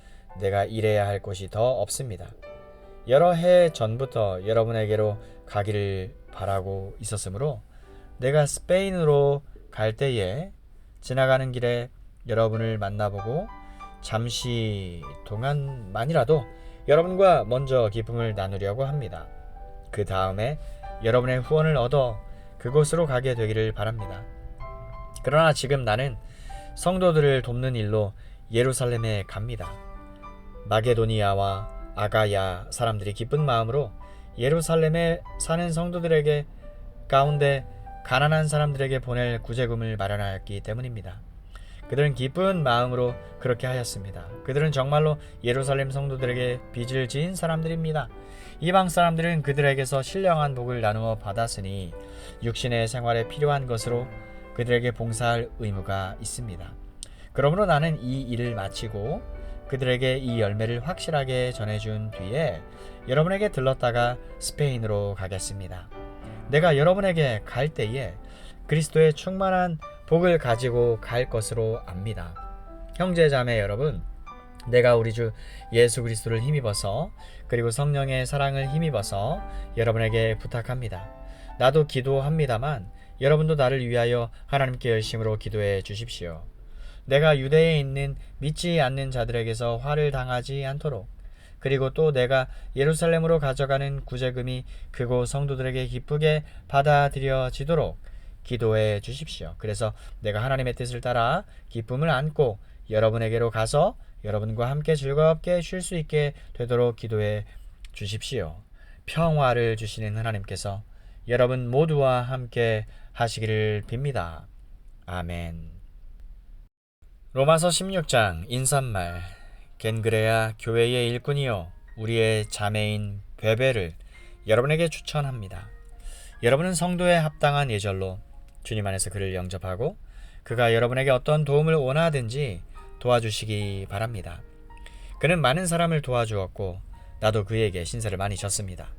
내가 일해야 할 곳이 더 없습니다. 여러 해 전부터 여러분에게로 가기를 바라고 있었으므로 내가 스페인으로 갈 때에 지나가는 길에 여러분을 만나보고 잠시 동안만이라도 여러분과 먼저 기쁨을 나누려고 합니다. 그 다음에 여러분의 후원을 얻어 그곳으로 가게 되기를 바랍니다. 그러나 지금 나는 성도들을 돕는 일로 예루살렘에 갑니다. 마게도니아와 아가야 사람들이 기쁜 마음으로 예루살렘에 사는 성도들에게 가운데 가난한 사람들에게 보낼 구제금을 마련하였기 때문입니다. 그들은 기쁜 마음으로 그렇게 하였습니다. 그들은 정말로 예루살렘 성도들에게 빚을 지은 사람들입니다. 이방 사람들은 그들에게서 신령한 복을 나누어 받았으니 육신의 생활에 필요한 것으로 그들에게 봉사할 의무가 있습니다. 그러므로 나는 이 일을 마치고 그들에게 이 열매를 확실하게 전해준 뒤에 여러분에게 들렀다가 스페인으로 가겠습니다. 내가 여러분에게 갈 때에 그리스도의 충만한 복을 가지고 갈 것으로 압니다. 형제 자매 여러분, 내가 우리 주 예수 그리스도를 힘입어서 그리고 성령의 사랑을 힘입어서 여러분에게 부탁합니다. 나도 기도합니다만 여러분도 나를 위하여 하나님께 열심으로 기도해 주십시오. 내가 유대에 있는 믿지 않는 자들에게서 화를 당하지 않도록, 그리고 또 내가 예루살렘으로 가져가는 구제금이 그곳 성도들에게 기쁘게 받아들여지도록 기도해 주십시오. 그래서 내가 하나님의 뜻을 따라 기쁨을 안고 여러분에게로 가서 여러분과 함께 즐겁게 쉴 수 있게 되도록 기도해 주십시오. 평화를 주시는 하나님께서 여러분 모두와 함께 하시기를 빕니다. 아멘. 로마서 16장 인사말. 겐그레아 교회의 일꾼이요 우리의 자매인 베베를 여러분에게 추천합니다. 여러분은 성도에 합당한 예절로 주님 안에서 그를 영접하고 그가 여러분에게 어떤 도움을 원하든지 도와주시기 바랍니다. 그는 많은 사람을 도와주었고 나도 그에게 신세를 많이 졌습니다.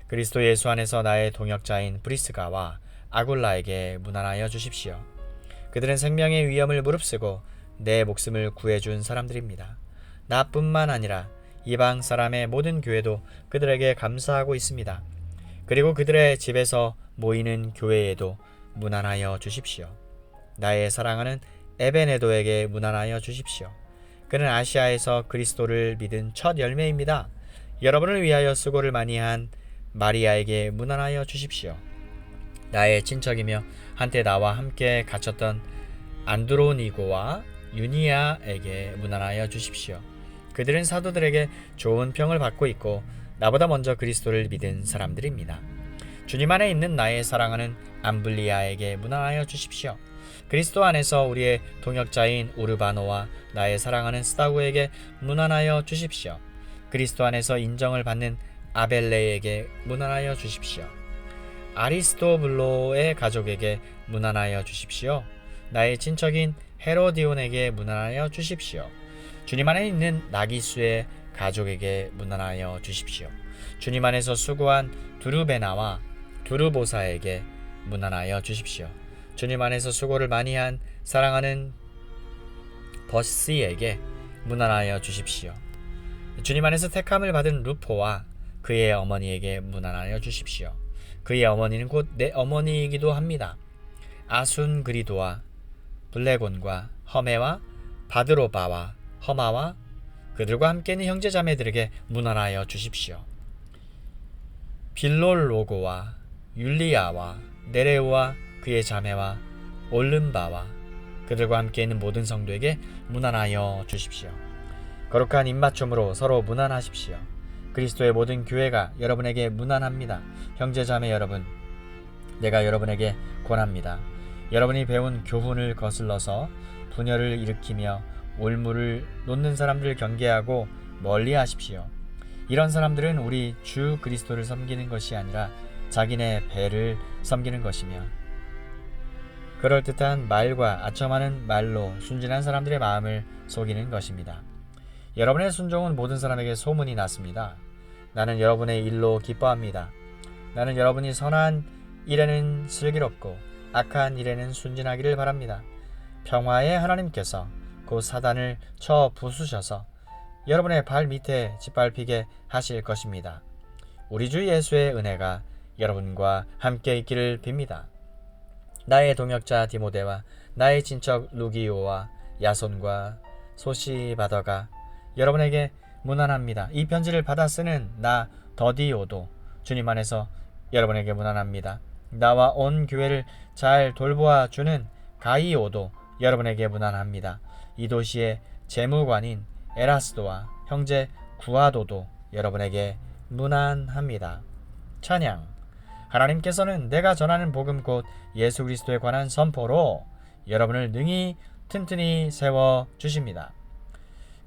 그리스도 예수 안에서 나의 동역자인 브리스가와 아굴라에게 문안하여 주십시오. 그들은 생명의 위험을 무릅쓰고 내 목숨을 구해준 사람들입니다. 나뿐만 아니라 이방 사람의 모든 교회도 그들에게 감사하고 있습니다. 그리고 그들의 집에서 모이는 교회에도 문안하여 주십시오. 나의 사랑하는 에베네도에게 문안하여 주십시오. 그는 아시아에서 그리스도를 믿은 첫 열매입니다. 여러분을 위하여 수고를 많이 한 마리아에게 문안하여 주십시오. 나의 친척이며 한때 나와 함께 갇혔던 안드로니고와 유니아에게 문안하여 주십시오. 그들은 사도들에게 좋은 평을 받고 있고 나보다 먼저 그리스도를 믿은 사람들입니다. 주님 안에 있는 나의 사랑하는 암블리아에게 문안하여 주십시오. 그리스도 안에서 우리의 동역자인 우르바노와 나의 사랑하는 스타우에게 문안하여 주십시오. 그리스도 안에서 인정을 받는 아벨레에게 문안하여 주십시오. 아리스토블로의 가족에게 문안하여 주십시오. 나의 친척인 헤로디온에게 문안하여 주십시오. 주님 안에 있는 나기수의 가족에게 문안하여 주십시오. 주님 안에서 수고한 두루베나와 두루보사에게 문안하여 주십시오. 주님 안에서 수고를 많이 한 사랑하는 버시에게 문안하여 주십시오. 주님 안에서 택함을 받은 루포와 그의 어머니에게 문안하여 주십시오. 그의 어머니는 곧 내 어머니이기도 합니다. 아순그리도와 블레곤과 허메와 바드로바와 허마와 그들과 함께 있는 형제자매들에게 문안하여 주십시오. 빌롤로고와 율리아와 네레우와 그의 자매와 올름바와 그들과 함께 있는 모든 성도에게 문안하여 주십시오. 거룩한 입맞춤으로 서로 문안하십시오. 그리스도의 모든 교회가 여러분에게 문안합니다. 형제자매 여러분, 내가 여러분에게 권합니다. 여러분이 배운 교훈을 거슬러서 분열을 일으키며 올무를 놓는 사람들을 경계하고 멀리하십시오. 이런 사람들은 우리 주 그리스도를 섬기는 것이 아니라 자기네 배를 섬기는 것이며 그럴듯한 말과 아첨하는 말로 순진한 사람들의 마음을 속이는 것입니다. 여러분의 순종은 모든 사람에게 소문이 났습니다. 나는 여러분의 일로 기뻐합니다. 나는 여러분이 선한 일에는 슬기롭고 악한 일에는 순진하기를 바랍니다. 평화의 하나님께서 곧 사단을 쳐 부수셔서 여러분의 발 밑에 짓밟히게 하실 것입니다. 우리 주 예수의 은혜가 여러분과 함께 있기를 빕니다. 나의 동역자 디모데와 나의 친척 루기오와 야손과 소시바더가 여러분에게 문안합니다. 이 편지를 받아 쓰는 나 더디오도 주님 안에서 여러분에게 문안합니다. 나와 온 교회를 잘 돌보아 주는 가이오도 여러분에게 문안합니다. 이 도시의 재무관인 에라스도와 형제 구아도도 여러분에게 문안합니다. 찬양. 하나님께서는 내가 전하는 복음 곧 예수 그리스도에 관한 선포로 여러분을 능히 튼튼히 세워 주십니다.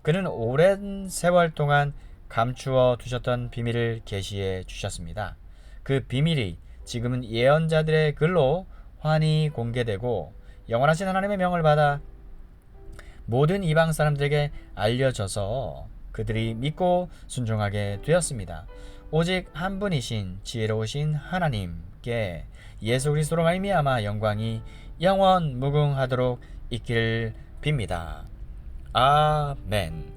그는 오랜 세월 동안 감추어 두셨던 비밀을 계시해 주셨습니다. 그 비밀이 지금은 예언자들의 글로 환히 공개되고 영원하신 하나님의 명을 받아 모든 이방 사람들에게 알려져서 그들이 믿고 순종하게 되었습니다. 오직 한 분이신 지혜로우신 하나님께 예수 그리스도로 말미암아 영광이 영원 무궁하도록 있기를 빕니다. 아멘.